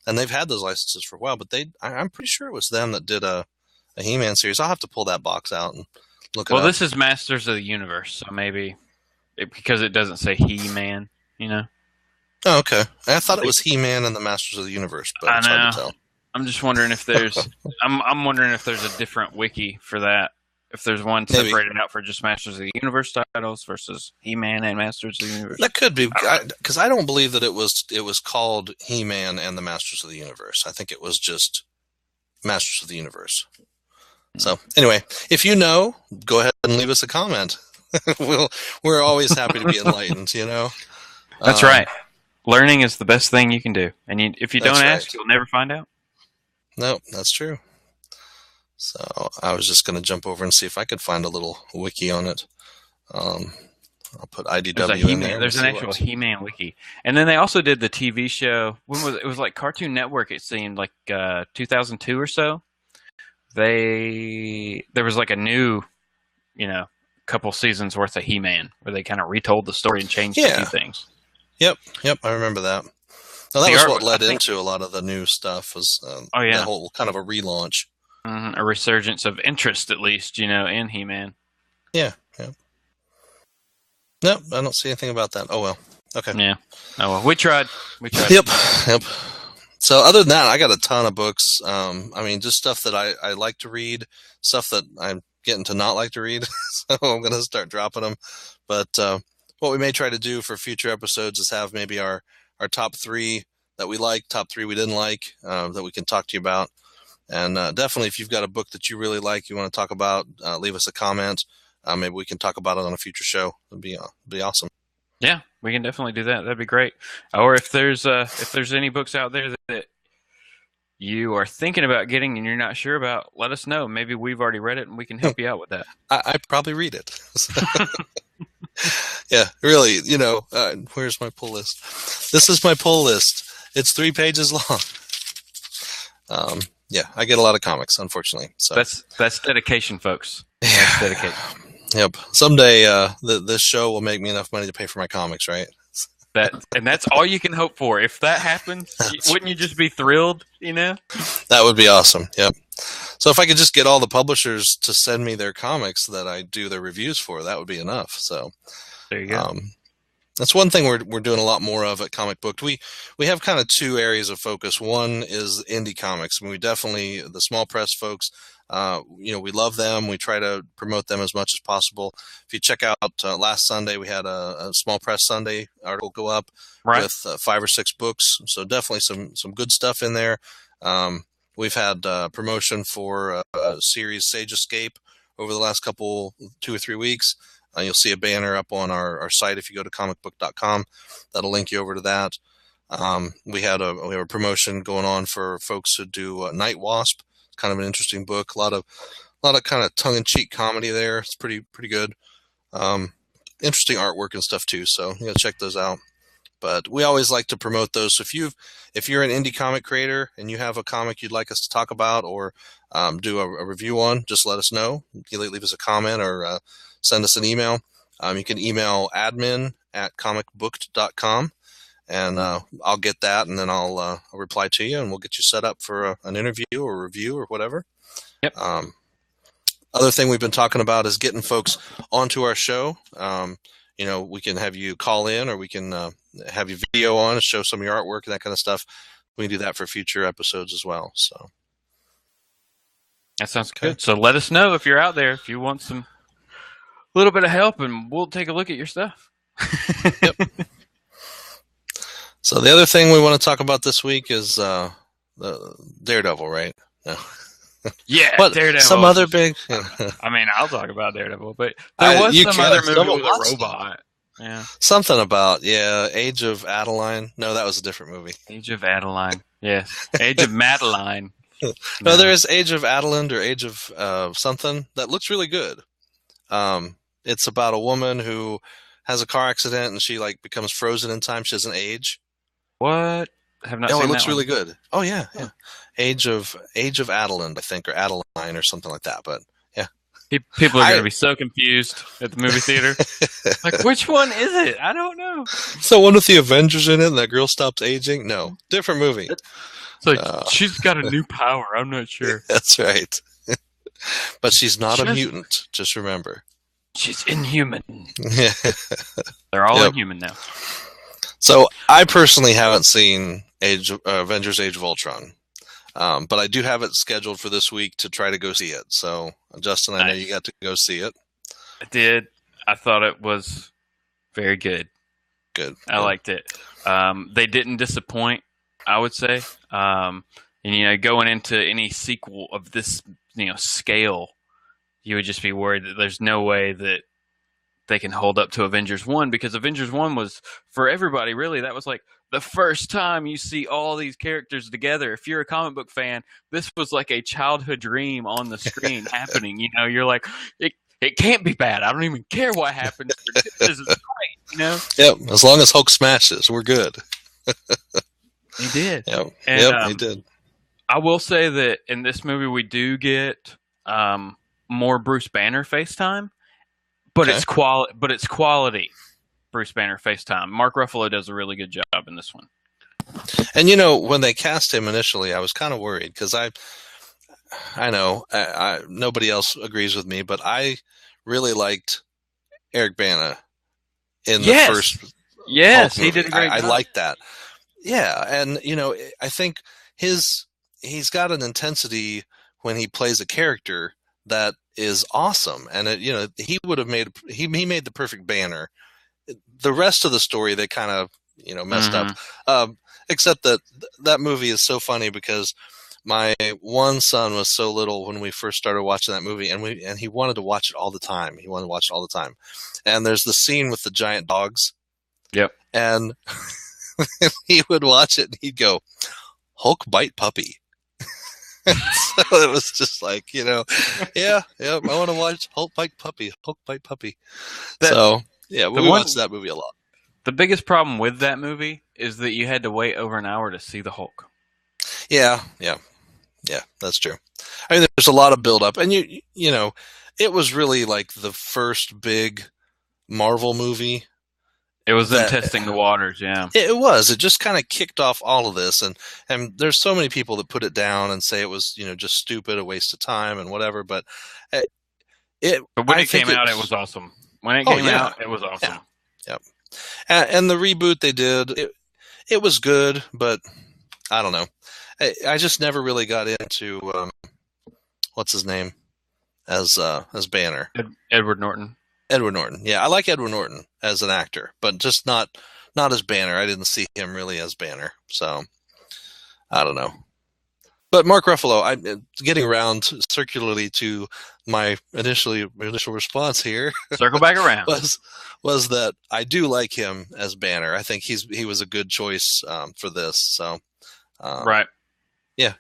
and they've had those licenses for a while. But I'm pretty sure it was them that did a He-Man series. I'll have to pull that box out and look it up. Well, this is Masters of the Universe, so maybe because it doesn't say He-Man, Oh, okay. I thought it was He-Man and the Masters of the Universe, but it's hard to tell. I'm just wondering if there's I'm wondering if there's a different wiki for that. If there's one separated out for just Masters of the Universe titles versus He-Man and Masters of the Universe. That could be, because I don't believe that it was called He-Man and the Masters of the Universe. I think it was just Masters of the Universe. So anyway, if you know, go ahead and leave us a comment. We're always happy to be enlightened, That's right. Learning is the best thing you can do. And if you don't ask, you'll never find out. No, that's true. So I was just going to jump over and see if I could find a little wiki on it. I'll put IDW in there. There's an actual He-Man wiki. And then they also did the TV show. When was it? It was like Cartoon Network, it seemed, like 2002 or so. There was like a new, couple seasons worth of He-Man where they kind of retold the story and changed a few things. Yep, I remember that. So that was what led into a lot of the new stuff, was that whole kind of a relaunch. Mm-hmm. A resurgence of interest, at least, in He-Man. Yeah. Nope, I don't see anything about that. Oh, well. Okay. Yeah. Oh, well. We tried. Yep. So other than that, I got a ton of books. Just stuff that I like to read, stuff that I'm getting to not like to read. So I'm going to start dropping them. But what we may try to do for future episodes is have maybe our top 3 that we like, top 3 we didn't like, that we can talk to you about. And definitely, if you've got a book that you really like, you want to talk about, leave us a comment. Maybe we can talk about it on a future show. It'd be awesome. Yeah, we can definitely do that. That'd be great. Or if there's any books out there that you are thinking about getting and you're not sure about, let us know. Maybe we've already read it and we can help you out with that. I probably read it. Yeah, really. Where's my pull list? This is my pull list. It's 3 pages long. Yeah, I get a lot of comics, unfortunately. So that's dedication, folks. That's dedication. Yep. Someday, this show will make me enough money to pay for my comics, right? And that's all you can hope for. If that happens, wouldn't you just be thrilled? You know, that would be awesome. Yep. So if I could just get all the publishers to send me their comics that I do their reviews for, that would be enough. So there you go. That's one thing we're doing a lot more of at Comic Booked. We have kind of two areas of focus. One is indie comics. I mean, we definitely, the small press folks, we love them. We try to promote them as much as possible. If you check out last Sunday, we had a Small Press Sunday article go up with 5 or 6 books. So definitely some good stuff in there. We've had promotion for a series, Sage Escape, over the last 2 or 3 weeks. You'll see a banner up on our site if you go to comicbook.com. That'll link you over to that. We have a promotion going on for folks who do Night Wasp. It's kind of an interesting book. A lot of kind of tongue-in-cheek comedy there. It's pretty good. Interesting artwork and stuff too. So you gotta check those out. But we always like to promote those. So if you're an indie comic creator and you have a comic you'd like us to talk about or do a review on, just let us know. You can leave us a comment or send us an email. You can email admin@comicbooked.com, and I'll get that, and then I'll reply to you, and we'll get you set up for an interview or review or whatever. Yep. Other thing we've been talking about is getting folks onto our show. We can have you call in, or we can have you video on and show some of your artwork and that kind of stuff. We can do that for future episodes as well. So that sounds good. So let us know if you're out there, if you want some little bit of help, and we'll take a look at your stuff. Yep. So the other thing we want to talk about this week is the Daredevil, right? No. Yeah, what, Daredevil. Some other big. I mean, I'll talk about Daredevil, but there was some other movie with a robot. Yeah. Something about Age of Adeline. No, that was a different movie. Age of Adeline. Yes, Age of Madeline. No, there is Age of Adeline or Age of something that looks really good. It's about a woman who has a car accident and she becomes frozen in time. She doesn't age. What? I have not seen it that looks one. really good. Oh yeah. Age of Adeline, I think, or Adeline or something like that. But yeah, people are going to be so confused at the movie theater. Which one is it? I don't know. It's the one with the Avengers in it, and that girl stops aging. No, different movie. It's she's got a new power. I'm not sure. That's right. But she's not a mutant. Just remember. She's inhuman. They're all inhuman now. So I personally haven't seen Avengers Age of Ultron. But I do have it scheduled for this week to try to go see it. So, Justin, I know you got to go see it. I did. I thought it was very good. Good. I liked it. They didn't disappoint, I would say. And, going into any sequel of this, scale, you would just be worried that there's no way that they can hold up to Avengers 1, because Avengers 1 was, for everybody, really, that was the first time you see all these characters together. If you're a comic book fan, this was like a childhood dream on the screen happening. You're like, it can't be bad. I don't even care what happens. This is great, Yep, as long as Hulk smashes, we're good. He did. Yep, he did. I will say that in this movie we do get more Bruce Banner FaceTime, but it's quality Bruce Banner FaceTime. Mark Ruffalo does a really good job in this one. And when they cast him initially, I was kind of worried because I know nobody else agrees with me, but I really liked Eric Bana in the first. Yes, he did a great job. I liked that. Yeah, and I think he's got an intensity when he plays a character that is awesome, and he would have made he made the perfect Banner. The rest of the story they kind of messed up, except that movie is so funny because my one son was so little when we first started watching that movie, and he wanted to watch it all the time. And there's the scene with the giant dogs. Yep. And he would watch it and he'd go, "Hulk bite puppy." So it was just I want to watch Hulk bite puppy. We watched that movie a lot. The biggest problem with that movie is that you had to wait over an hour to see the Hulk. Yeah. Yeah, that's true. I mean, there's a lot of build up, and you know, it was really like the first big Marvel movie It was them that testing the waters. Yeah. it was. It just kind of kicked off all of this, and there's so many people that put it down and say it was, just stupid, a waste of time, and whatever. But it, But when I it think came out, it was awesome. When it oh came yeah, out, it was yeah, awesome. yeah. And the reboot they did, it was good, but I don't know. I just never really got into what's his name as Banner. Edward Norton. Edward Norton. Yeah, I like Edward Norton as an actor, but just not as Banner. I didn't see him really as Banner, so I don't know. But Mark Ruffalo, I'm getting around circularly to my initial response here Circle back around. was that I do like him as Banner. I think he was a good choice for this. So Right. yeah,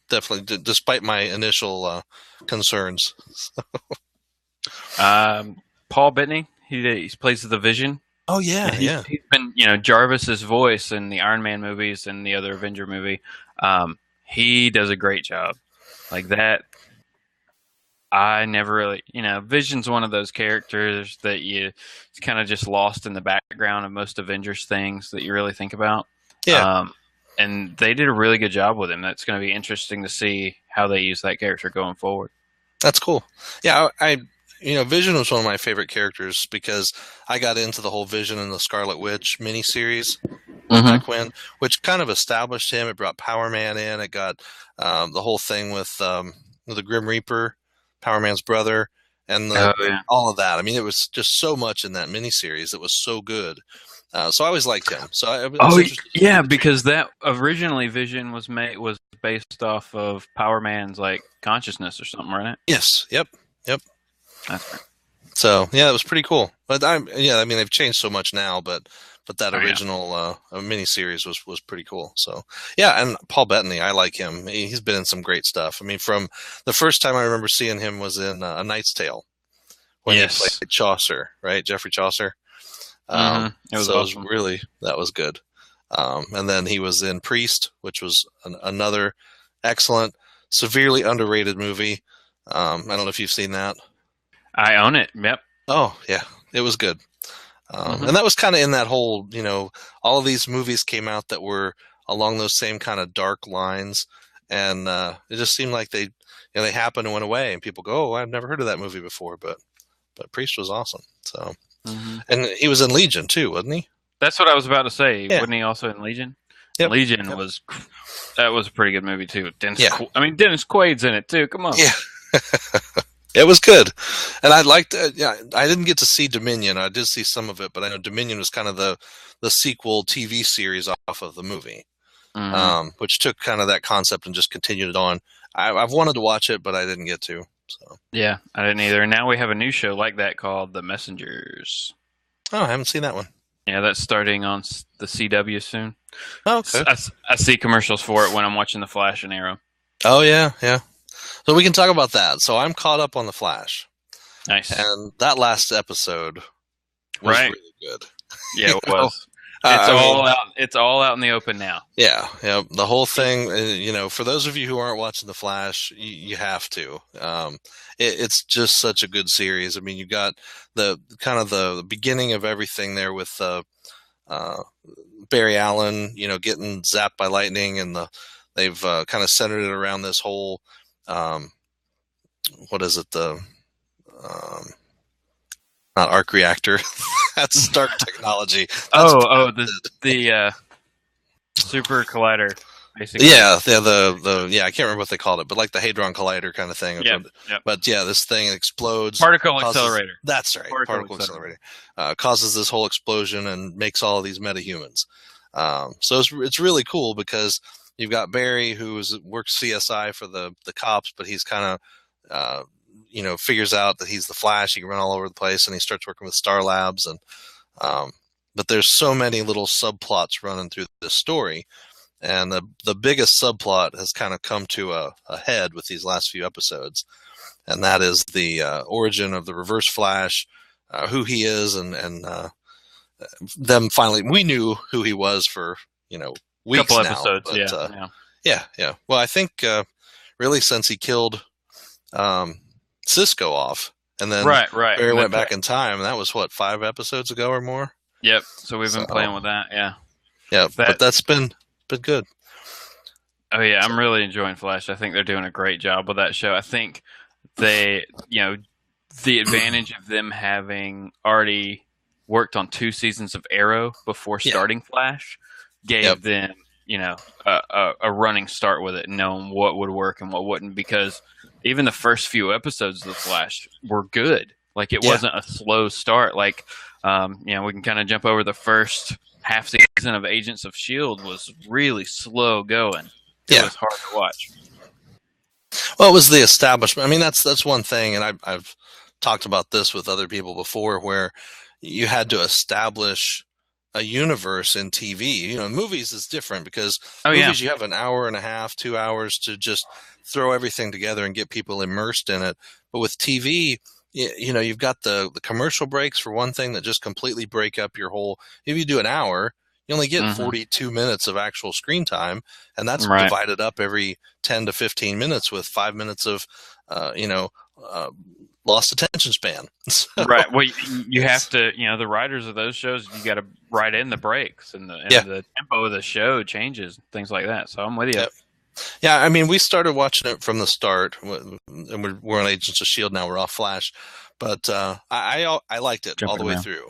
definitely. Despite my initial concerns. Paul Bettany, he plays the Vision. Oh yeah, And yeah. he's been, Jarvis's voice in the Iron Man movies and the other Avenger movie. He does a great job. Like that, I never really, Vision's one of those characters that it's kind of just lost in the background of most Avengers things that you really think about. Yeah. And they did a really good job with him. That's going to be interesting to see how they use that character going forward. That's cool. Yeah, Vision was one of my favorite characters because I got into the whole Vision and the Scarlet Witch miniseries back when, which kind of established him. It brought Power Man in. It got the whole thing with the Grim Reaper, Power Man's brother, and all of that. I mean, it was just so much in that miniseries that was so good. So I always liked him. So because that originally Vision was based off of Power Man's like consciousness or something, right? Yes. Yep. That's right. So yeah, it was pretty cool. But I mean, they've changed so much now, but that original miniseries was pretty cool. So yeah, and Paul Bettany, I like him. He's been in some great stuff. I mean, from the first time I remember seeing him was in A Knight's Tale when he played Chaucer, right? Geoffrey Chaucer. It was awesome. That was good. And then he was in Priest, which was another excellent, severely underrated movie. I don't know if you've seen that. I own it. Yep. Oh yeah, it was good. And that was kind of in that whole, all of these movies came out that were along those same kind of dark lines, and it just seemed like they happened and went away, and people go, "Oh, I've never heard of that movie before," but Priest was awesome. So, and he was in Legion too, wasn't he? That's what I was about to say. Yeah. Wasn't he also in Legion? Yep. Legion was a pretty good movie too. Dennis Quaid's in it too. Come on. Yeah. It was good, and I liked. I didn't get to see Dominion. I did see some of it, but I know Dominion was kind of the sequel TV series off of the movie, which took kind of that concept and just continued it on. I've wanted to watch it, but I didn't get to. So yeah, I didn't either. And now we have a new show like that called The Messengers. Oh, I haven't seen that one. Yeah, that's starting on the CW soon. Oh, okay. I see commercials for it when I'm watching The Flash and Arrow. Oh yeah. So we can talk about that. So I'm caught up on The Flash. Nice. And that last episode was really good. Yeah, it was. It's all out in the open now. Yeah. The whole thing, for those of you who aren't watching The Flash, you have to. It's just such a good series. I mean, you got the kind of the beginning of everything there with Barry Allen, getting zapped by lightning, and they've kind of centered it around this whole what is it? Not arc reactor. That's Stark Technology. The super collider, basically. Yeah, I can't remember what they called it, but like the Hadron Collider kind of thing. Yeah. But yeah, this thing explodes. Particle accelerator. That's right. Particle accelerator. Causes this whole explosion and makes all of these metahumans. So it's really cool because you've got Barry, who works CSI for the cops, but he's kind of, figures out that he's the Flash. He can run all over the place, and he starts working with Star Labs. And but there's so many little subplots running through this story, and the biggest subplot has kind of come to a head with these last few episodes, and that is the origin of the Reverse Flash, who he is, and them finally. We knew who he was for weeks couple now, episodes, but, yeah. Well, I think really since he killed Cisco off, and then Right. Barry And went back in time, and that was what, 5 episodes ago or more. Yep. So we've been So playing with that. Yeah. yeah, but that's been good. Oh yeah, I'm really enjoying Flash. I think they're doing a great job with that show. I think they, the advantage of them having already worked on 2 seasons of Arrow before starting Flash gave them, a running start with it, knowing what would work and what wouldn't. Because even the first few episodes of the Flash were good. Like it wasn't a slow start. Like, we can kind of jump over the first half season of Agents of Shield was really slow going. It was hard to watch. Well, it was the establishment. I mean, that's one thing, and I've talked about this with other people before, where you had to establish a universe in TV. Movies is different because movies you have an hour and a half, 2 hours to just throw everything together and get people immersed in it. But with TV, you've got the commercial breaks for one thing that just completely break up your whole. If you do an hour, you only get 42 minutes of actual screen time, and that's divided up every 10 to 15 minutes with 5 minutes of, lost attention span. So, right. Well, you have to, the writers of those shows, you got to write in the breaks, and the tempo of the show changes, things like that. So I'm with you. Yeah, I mean, we started watching it from the start, and we're on Agents of Shield now. We're off Flash, but I liked it all the way through.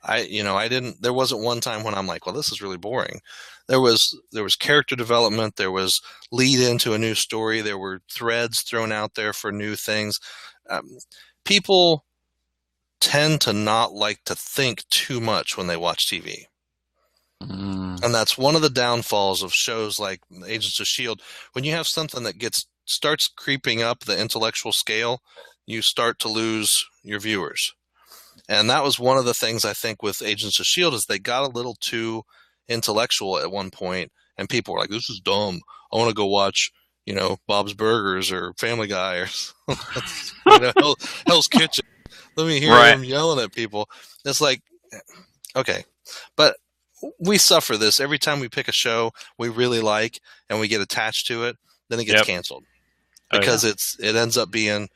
I didn't. There wasn't one time when I'm like, well, this is really boring. There was character development. There was lead into a new story. There were threads thrown out there for new things. People tend to not like to think too much when they watch TV. And that's one of the downfalls of shows like Agents of Shield. When you have something that starts creeping up the intellectual scale, you start to lose your viewers. And that was one of the things I think with Agents of Shield is they got a little too intellectual at one point, and people were like, "This is dumb. I want to go watch, Bob's Burgers or Family Guy or Hell's Kitchen. Let me hear them yelling at people." It's like, okay, but we suffer this every time we pick a show we really like and we get attached to it. Then it gets canceled because it ends up being,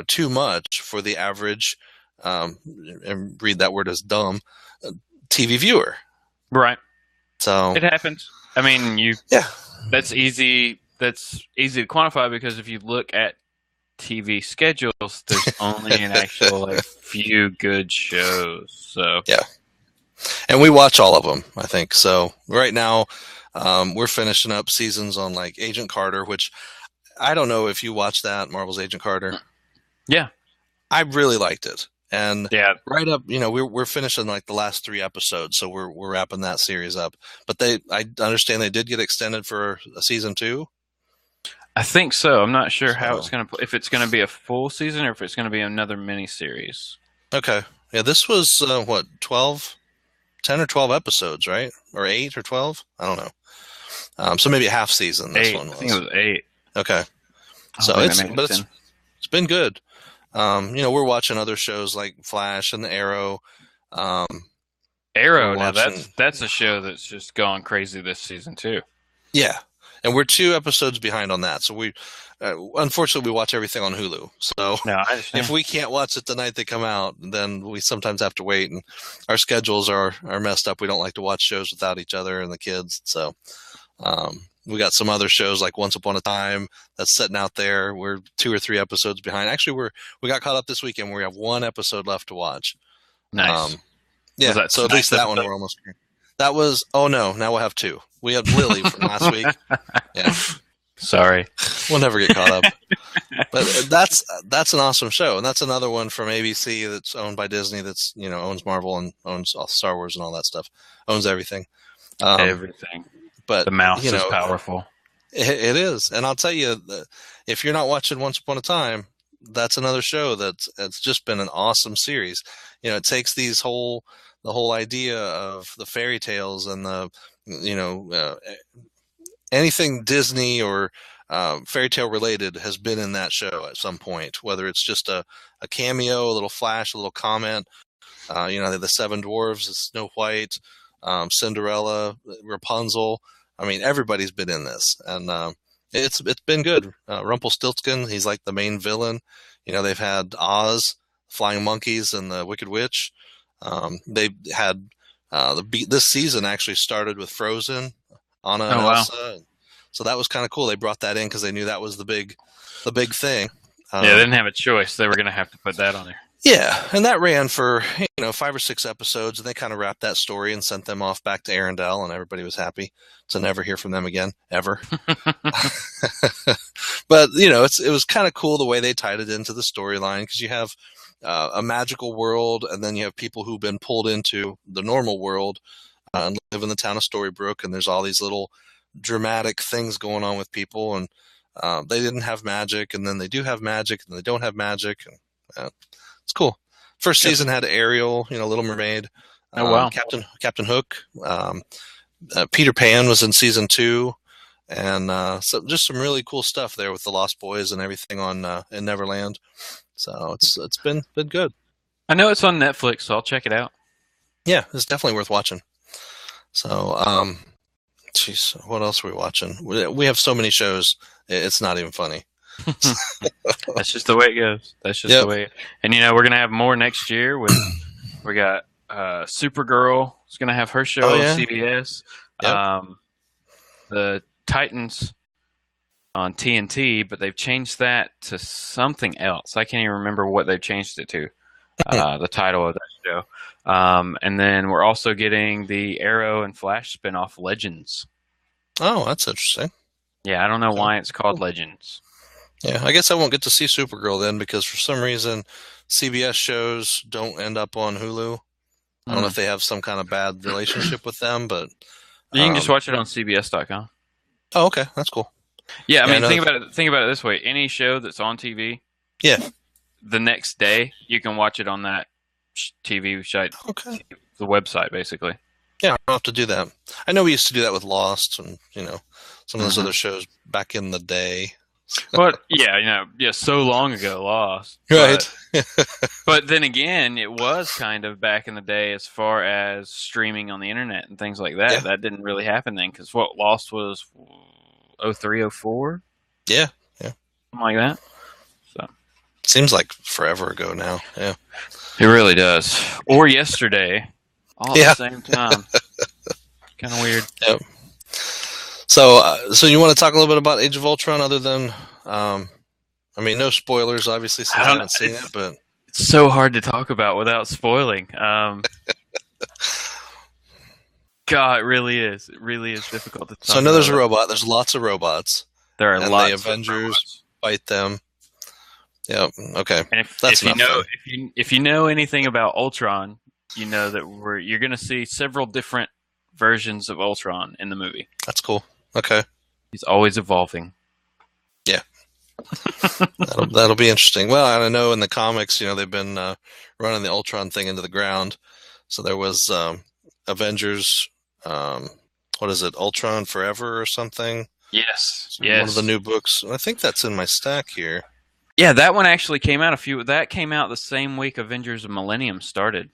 too much for the average. And read that word as dumb, TV viewer. Right. So it happens. I mean, that's easy. That's easy to quantify because if you look at TV schedules, there's only an actual few good shows. So and we watch all of them, I think. So right now, we're finishing up seasons on like Agent Carter, which I don't know if you watched that, Marvel's Agent Carter. Yeah, I really liked it. And right up, we're finishing like the last 3 episodes, so we're wrapping that series up. But I understand they did get extended for a season 2. I think so. I'm not sure how it's going to, if it's going to be a full season or if it's going to be another mini series. Okay, yeah, this was 10 or 12 episodes, right? Or 8 or 12? I don't know. So maybe a half season. This 8. one was. I think it was 8. Okay, so it's been good. We're watching other shows like Flash and the Arrow. Arrow, now that's a show that's just gone crazy this season too. Yeah, and we're 2 episodes behind on that. So we, unfortunately, we watch everything on Hulu. So if we can't watch it the night they come out, then we sometimes have to wait. And our schedules are messed up. We don't like to watch shows without each other and the kids. So we got some other shows like Once Upon a Time that's sitting out there. We're 2 or 3 episodes behind. Actually, we got caught up this weekend where we have 1 episode left to watch. Nice. So at least that one we're almost. That was now we'll have 2. We had Lily from last week. Yeah. Sorry. We'll never get caught up. But that's an awesome show, and that's another one from ABC that's owned by Disney. That's owns Marvel and owns Star Wars and all that stuff. Owns everything. Everything. But the mouse is powerful. It is, and I'll tell you, if you're not watching Once Upon a Time, that's another show that's just been an awesome series. It takes the whole idea of the fairy tales and the anything Disney or fairy tale related has been in that show at some point. Whether it's just a cameo, a little flash, a little comment. The 7 dwarves, Snow White, Cinderella, Rapunzel. I mean, everybody's been in this, and It's been good. Rumpelstiltskin, he's like the main villain. They've had Oz, Flying Monkeys, and the Wicked Witch. They had this season actually started with Frozen, Anna and Oh wow. Elsa. So that was kind of cool. They brought that in because they knew that was the big thing. Yeah, they didn't have a choice. They were going to have to put that on there. Yeah, and that ran for 5 or 6 episodes, and they kind of wrapped that story and sent them off back to Arendelle, and everybody was happy to never hear from them again ever. But it was kind of cool the way they tied it into the storyline, because you have a magical world, and then you have people who've been pulled into the normal world and live in the town of Storybrooke, and there's all these little dramatic things going on with people, and they didn't have magic, and then they do have magic, and they don't have magic, and it's cool. First season had Ariel, Little Mermaid. Oh wow. Captain Hook. Peter Pan was in season 2, and so just some really cool stuff there with the Lost Boys and everything on in Neverland. So it's been good. I know it's on Netflix, so I'll check it out. Yeah, it's definitely worth watching. So, geez, what else are we watching? We have so many shows, it's not even funny. That's just the way it goes. That's just the way. And we're gonna have more next year. We got Supergirl is gonna have her show on CBS. Yep. The Titans on TNT, but they've changed that to something else. I can't even remember what they've changed it to. The title of that show. And then we're also getting the Arrow and Flash spinoff, Legends. Oh, that's interesting. Yeah, I don't know why it's called Legends. Yeah, I guess I won't get to see Supergirl then, because for some reason CBS shows don't end up on Hulu. I don't know if they have some kind of bad relationship with them, but you can just watch it on CBS.com. Oh, okay, that's cool. Yeah, I mean, think about it this way: any show that's on TV, the next day you can watch it on that TV site, the website, basically. Yeah, I'll have to do that. I know we used to do that with Lost and some of those other shows back in the day. But so long ago, Lost. Right. But then again, it was kind of back in the day as far as streaming on the internet and things like that. Yeah. That didn't really happen then, because Lost was 03, 04? Yeah. Something like that. So seems like forever ago now. Yeah. It really does. Or yesterday, all at the same time. Kind of weird. Yep. So you want to talk a little bit about Age of Ultron, other than, no spoilers, obviously, since I haven't seen it, but it's so hard to talk about without spoiling. God, it really is. It really is difficult to talk about. So I know there's a robot. There's lots of robots. There are lots of Avengers fight them. Yeah. Okay. And if you know anything about Ultron, you know that you're going to see several different versions of Ultron in the movie. That's cool. Okay. He's always evolving. Yeah. that'll be interesting. Well, I know in the comics, they've been running the Ultron thing into the ground. So there was Avengers. What is it? Ultron Forever or something? Yes. One of the new books. I think that's in my stack here. Yeah, that one actually came out that came out the same week Avengers Millennium started.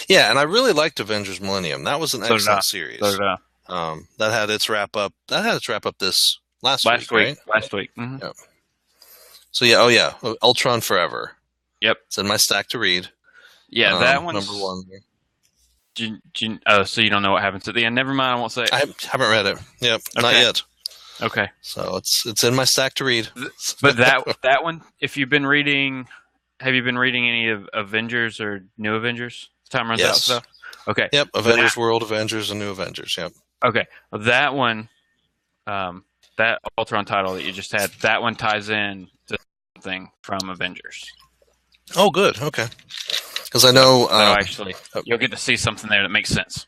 Yeah, and I really liked Avengers Millennium. That was an excellent series. That had its wrap up. This last week, right? Last week. Mm-hmm. Yep. So Ultron Forever. Yep. It's in my stack to read. Yeah, that one's number 1. So you don't know what happens at the end. Never mind, I won't say it. I haven't read it. Yep, not yet. Okay. So it's in my stack to read. But that one, if you've been reading, have you been reading any of Avengers or New Avengers? Time runs out stuff. Okay. Yep. Avengers World Avengers and New Avengers. Yep. Okay. Well, that one, that Ultron title that you just had, that one ties in to something from Avengers. Oh, good. Okay. Because I know. So actually, you'll get to see something there that makes sense.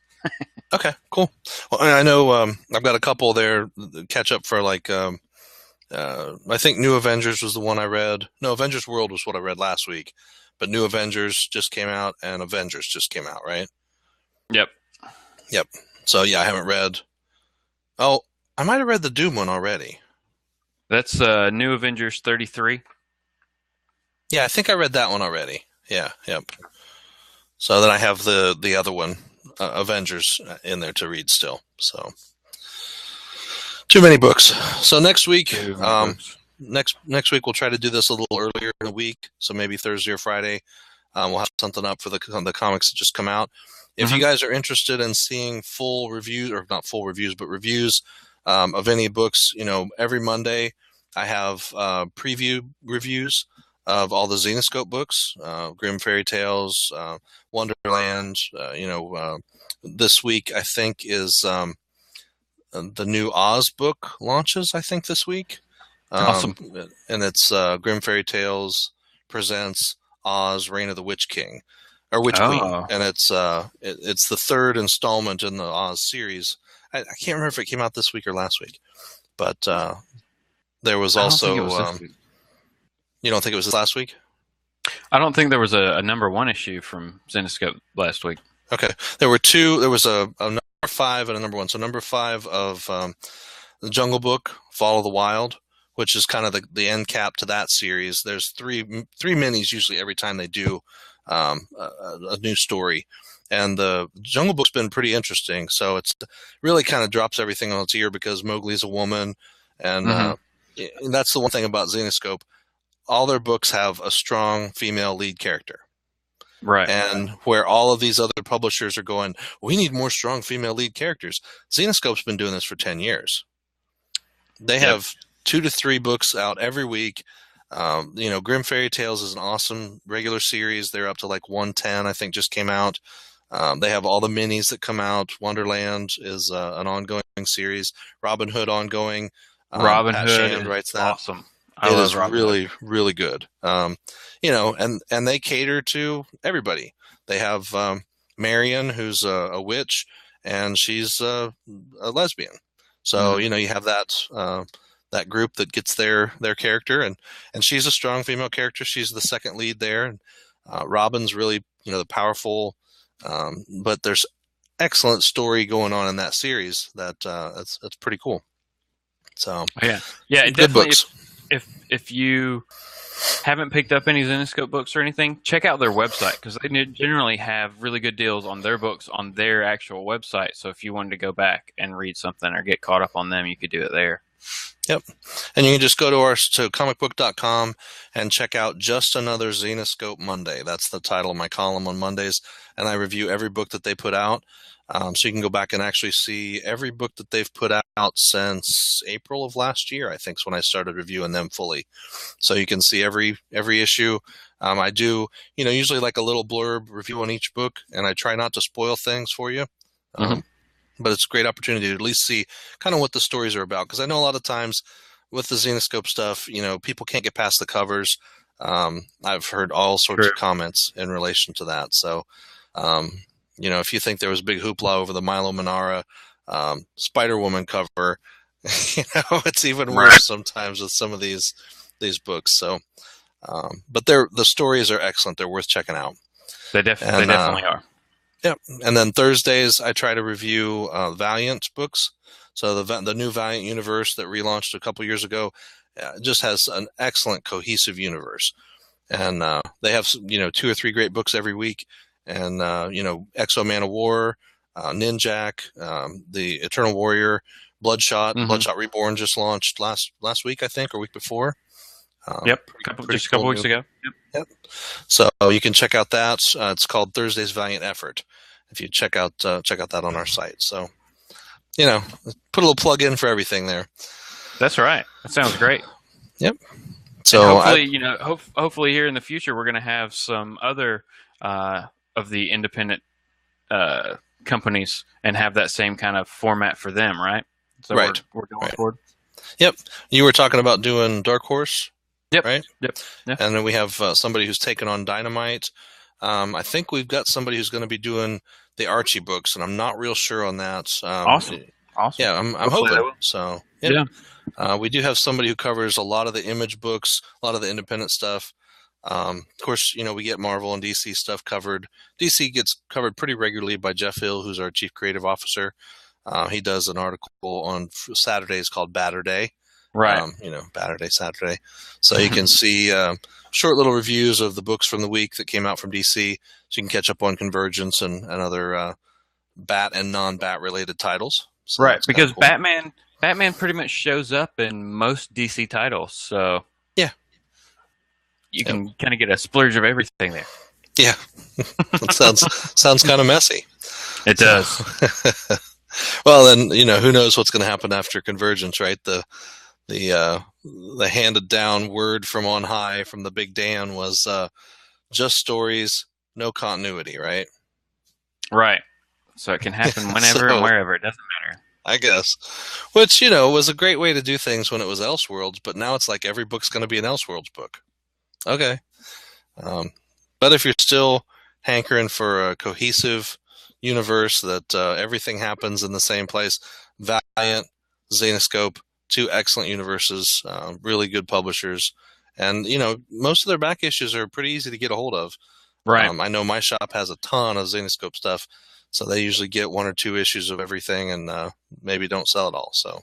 Okay. Cool. Well, I know I've got a couple there catch up for I think New Avengers was the one I read. No, Avengers World was what I read last week. But New Avengers just came out, and Avengers just came out, right? Yep. So, I haven't read... Oh, I might have read the Doom one already. That's New Avengers 33. Yeah, I think I read that one already. Yeah, yep. So then I have the other one, Avengers, in there to read still. So Too many books. So next week, Too many books. next week we'll try to do this a little earlier in the week. So maybe Thursday or Friday, we'll have something up for the comics that just come out. If you guys are interested in seeing full reviews, or not full reviews, but reviews of any books, every Monday I have preview reviews of all the Zenoscope books, Grimm Fairy Tales, Wonderland. This week I think is the new Oz book launches, I think, this week. Awesome. And it's Grimm Fairy Tales presents Oz, Reign of the Witch King, or Witch Queen, and it's the third installment in the Oz series. I can't remember if it came out this week or last week, but there was also. You don't think it was last week? I don't think there was a #1 issue from Zenoscope last week. Okay, there were two. There was a number 5 and a #1. So number 5 of the Jungle Book, Fall of the Wild, which is kind of the end cap to that series. There's three minis usually every time they do a new story. And the Jungle Book's been pretty interesting. So it's really kind of drops everything on its ear because Mowgli's a woman. And that's the one thing about Zenoscope. All their books have a strong female lead character. Right. And where all of these other publishers are going, we need more strong female lead characters. Zenoscope's been doing this for 10 years. They have 2 to 3 books out every week. Grimm Fairy Tales is an awesome regular series. They're up to like 110, I think, just came out. They have all the minis that come out. Wonderland is an ongoing series. Robin Hood ongoing. Robin Pat Hood Shand is writes that. awesome. It is really, really good. And they cater to everybody. They have Marion, who's a witch, and she's a lesbian. So you have that group that gets their character, and she's a strong female character. She's the second lead there, and Robin's really the powerful. But there's excellent story going on in that series. That's pretty cool. So yeah, good definitely. Books. If you haven't picked up any Zenoscope books or anything, check out their website because they generally have really good deals on their books on their actual website. So if you wanted to go back and read something or get caught up on them, you could do it there. Yep. And you can just go to comicbook.com and check out Just Another Zenoscope Monday. That's the title of my column on Mondays. And I review every book that they put out. So you can go back and actually see every book that they've put out since April of last year, I think is when I started reviewing them fully. So you can see every issue. I do, usually like a little blurb review on each book, and I try not to spoil things for you. But it's a great opportunity to at least see kind of what the stories are about. Because I know a lot of times with the Zenoscope stuff, people can't get past the covers. I've heard all sorts of comments in relation to that. So, if you think there was a big hoopla over the Milo Manara Spider-Woman cover, it's even worse sometimes with some of these books. So, but the stories are excellent. They're worth checking out. They definitely are. Yep. And then Thursdays, I try to review Valiant books. So the new Valiant universe that relaunched a couple years ago just has an excellent cohesive universe. And they have 2 or 3 great books every week. And Exo Man of War, Ninjak, the Eternal Warrior, Bloodshot. Bloodshot Reborn just launched last week, I think, or week before. Just a couple weeks ago. Yep. So you can check out that. It's called Thursday's Valiant Effort. If you check out that on our site. So, put a little plug in for everything there. That's right. That sounds great. Yep. So and hopefully, hopefully here in the future we're going to have some other of the independent companies and have that same kind of format for them, right? So right. We're going forward. Yep. You were talking about doing Dark Horse. Yep. Right. Yep. Yeah. And then we have somebody who's taken on Dynamite. I think we've got somebody who's going to be doing the Archie books, and I'm not real sure on that. Awesome. Yeah, I'm hoping. So yeah. We do have somebody who covers a lot of the Image books, a lot of the independent stuff. Of course, we get Marvel and DC stuff covered. DC gets covered pretty regularly by Jeff Hill, who's our chief creative officer. He does an article on Saturdays called Batter Day. Right. Batter Day Saturday. So you can see short little reviews of the books from the week that came out from DC. So you can catch up on Convergence and other Bat and non-Bat related titles. So right. Because cool. Batman pretty much shows up in most DC titles, so Yeah. you Yep. can kind of get a splurge of everything there. Yeah. It sounds kind of messy. It does. Well, then, who knows what's going to happen after Convergence, right? The handed down word from on high from the Big Dan was just stories, no continuity, right? Right. So it can happen whenever and wherever. It doesn't matter. I guess. Which, was a great way to do things when it was Elseworlds, but now it's like every book's going to be an Elseworlds book. Okay. But if you're still hankering for a cohesive universe that everything happens in the same place, Valiant, Zenescope, two excellent universes, really good publishers, and most of their back issues are pretty easy to get a hold of. Right. I know my shop has a ton of Zenescope stuff, so they usually get 1 or 2 issues of everything, and maybe don't sell it all. So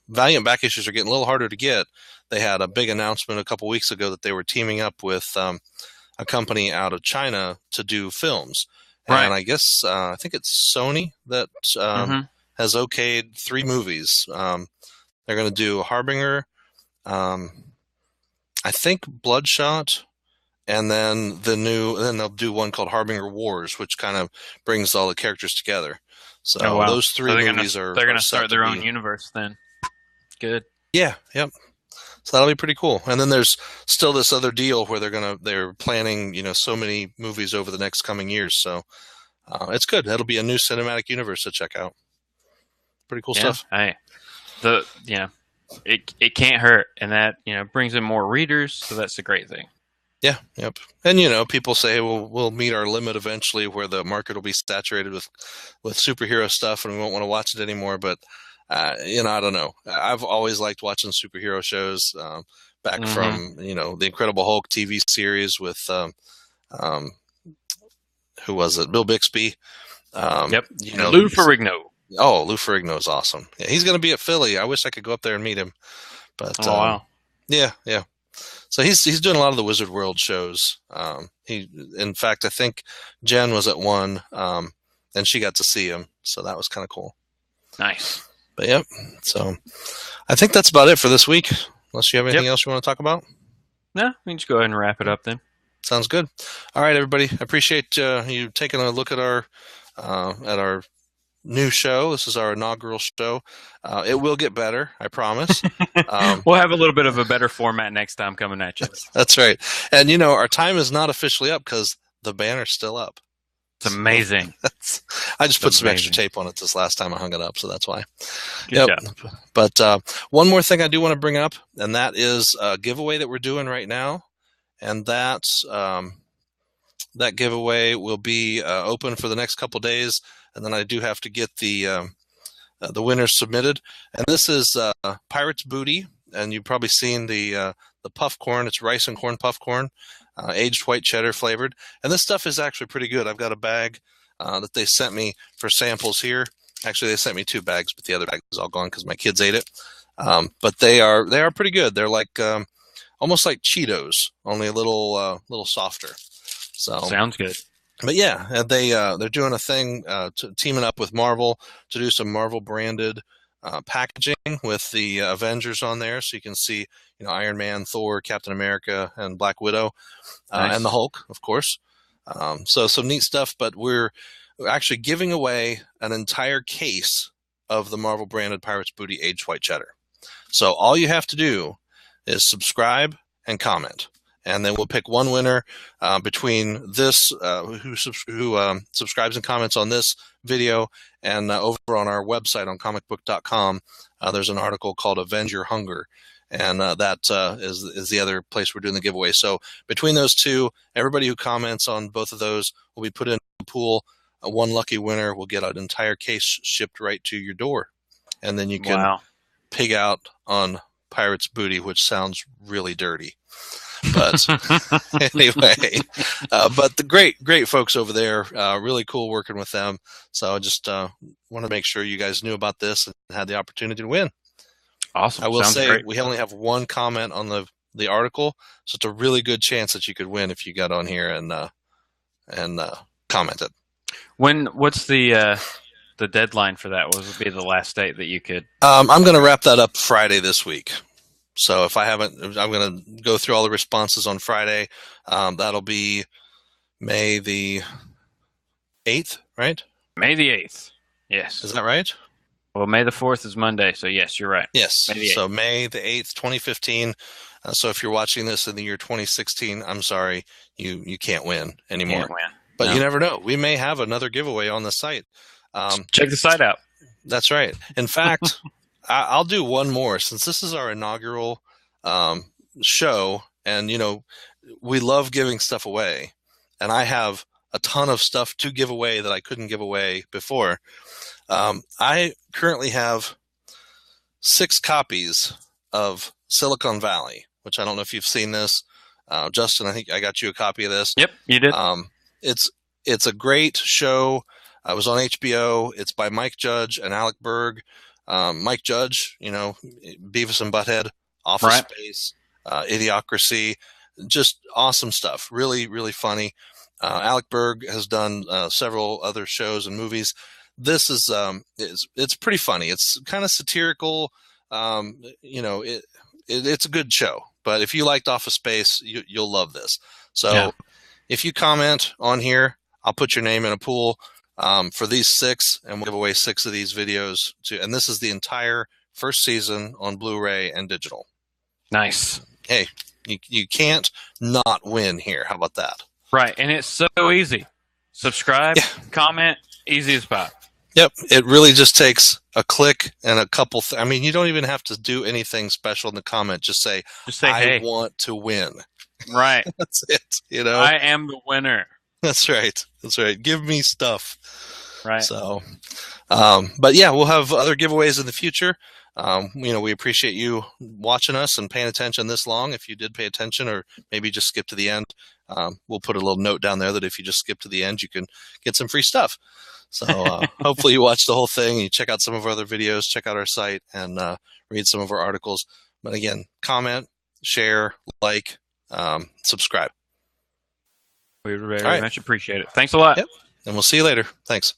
Valiant back issues are getting a little harder to get. They had a big announcement a couple weeks ago that they were teaming up with a company out of China to do films. Right. And I guess I think it's Sony that has okayed 3 movies. They're going to do Harbinger, I think Bloodshot, and then then they'll do one called Harbinger Wars, which kind of brings all the characters together. So those 3 movies they're going to start their own universe then. Good. Yeah. Yep. So that'll be pretty cool. And then there's still this other deal where they're planning, so many movies over the next coming years. So it's good. That'll be a new cinematic universe to check out. Pretty cool stuff. Hey, it can't hurt, and that brings in more readers, so that's a great thing. Yeah. Yep. And people say, well, we'll meet our limit eventually, where the market will be saturated with superhero stuff, and we won't want to watch it anymore. But I don't know. I've always liked watching superhero shows. Back from the Incredible Hulk TV series with who was it? Bill Bixby. Yep. Lou Ferrigno. Oh, Lou Ferrigno is awesome. Yeah, he's going to be at Philly. I wish I could go up there and meet him. But wow. Yeah. So he's doing a lot of the Wizard World shows. In fact, I think Jen was at one, and she got to see him. So that was kind of cool. Nice. But yep. So I think that's about it for this week. Unless you have anything else you want to talk about. No, we can just go ahead and wrap it up then. Sounds good. All right, everybody. I appreciate you taking a look at our new show. This is our inaugural show. It will get better, I promise. We'll have a little bit of a better format next time coming at you. That's right. And our time is not officially up because the banner's still up. It's amazing. I just put some extra tape on it this last time I hung it up, so that's why. Good job. But one more thing I do want to bring up, and that is a giveaway that we're doing right now. And that giveaway will be open for the next couple days, and then I do have to get the winners submitted. And this is Pirate's Booty, and you've probably seen the puff corn. It's rice and corn puff corn, aged white cheddar flavored. And this stuff is actually pretty good. I've got a bag that they sent me for samples here. Actually, they sent me 2 bags, but the other bag is all gone because my kids ate it. But they are pretty good. They're like almost like Cheetos, only a little softer. So sounds good. But yeah, they're doing a thing teaming up with Marvel to do some Marvel branded packaging with the Avengers on there, so you can see Iron Man, Thor, Captain America, and Black Widow, nice. And the Hulk, of course. So some neat stuff. But we're actually giving away an entire case of the Marvel branded Pirates Booty Aged White Cheddar. So all you have to do is subscribe and comment. And then we'll pick one winner between this, who subscribes and comments on this video, and over on our website on comicbook.com, there's an article called Avenge Your Hunger. And that is the other place we're doing the giveaway. So between those two, everybody who comments on both of those will be put in a pool. One lucky winner will get an entire case shipped right to your door. And then you can pig out on Pirate's Booty, which sounds really dirty. But anyway, but the great folks over there, really cool working with them. So I just want to make sure you guys knew about this and had the opportunity to win. Awesome. I will say great. We only have one comment on the article, so it's a really good chance that you could win if you got on here and commented. What's the the deadline for that? What would be the last date that you could? I'm going to wrap that up Friday this week. So if I haven't, I'm going to go through all the responses on Friday. That'll be May the 8th, right? May the 8th. Yes. Is that right? Well, May the 4th is Monday, so yes, you're right. Yes. So May the 8th, 2015. So if you're watching this in the year 2016, I'm sorry, you can't win anymore. Can't win. But you never know. We may have another giveaway on the site. Check the site out. That's right. In fact, I'll do one more since this is our inaugural show, and we love giving stuff away, and I have a ton of stuff to give away that I couldn't give away before. I currently have 6 copies of Silicon Valley, which I don't know if you've seen this. Justin, I think I got you a copy of this. Yep, you did. It's a great show. I was on HBO. It's by Mike Judge and Alec Berg. Mike Judge, Beavis and Butthead, Office Space, Idiocracy, just awesome stuff. Really, really funny. Alec Berg has done several other shows and movies. This is it's pretty funny. It's kind of satirical. It's a good show. But if you liked Office Space, you'll love this. So if you comment on here, I'll put your name in a pool for these 6, and we'll give away 6 of these videos too. And this is the entire first season on Blu-ray and digital. Nice. Hey, you can't not win here. How about that? Right, and it's so easy. Subscribe, comment, easy as pie. Yep, it really just takes a click and a couple. I mean, you don't even have to do anything special in the comment. Just say I hey, want to win. Right. That's it. I am the winner. That's right. That's right. Give me stuff. Right. So, but yeah, we'll have other giveaways in the future. We appreciate you watching us and paying attention this long. If you did pay attention, or maybe just skip to the end, we'll put a little note down there that if you just skip to the end, you can get some free stuff. So hopefully you watch the whole thing, you check out some of our other videos, check out our site, and read some of our articles. But again, comment, share, like, subscribe. We very much appreciate it. Thanks a lot. Yep. And we'll see you later. Thanks.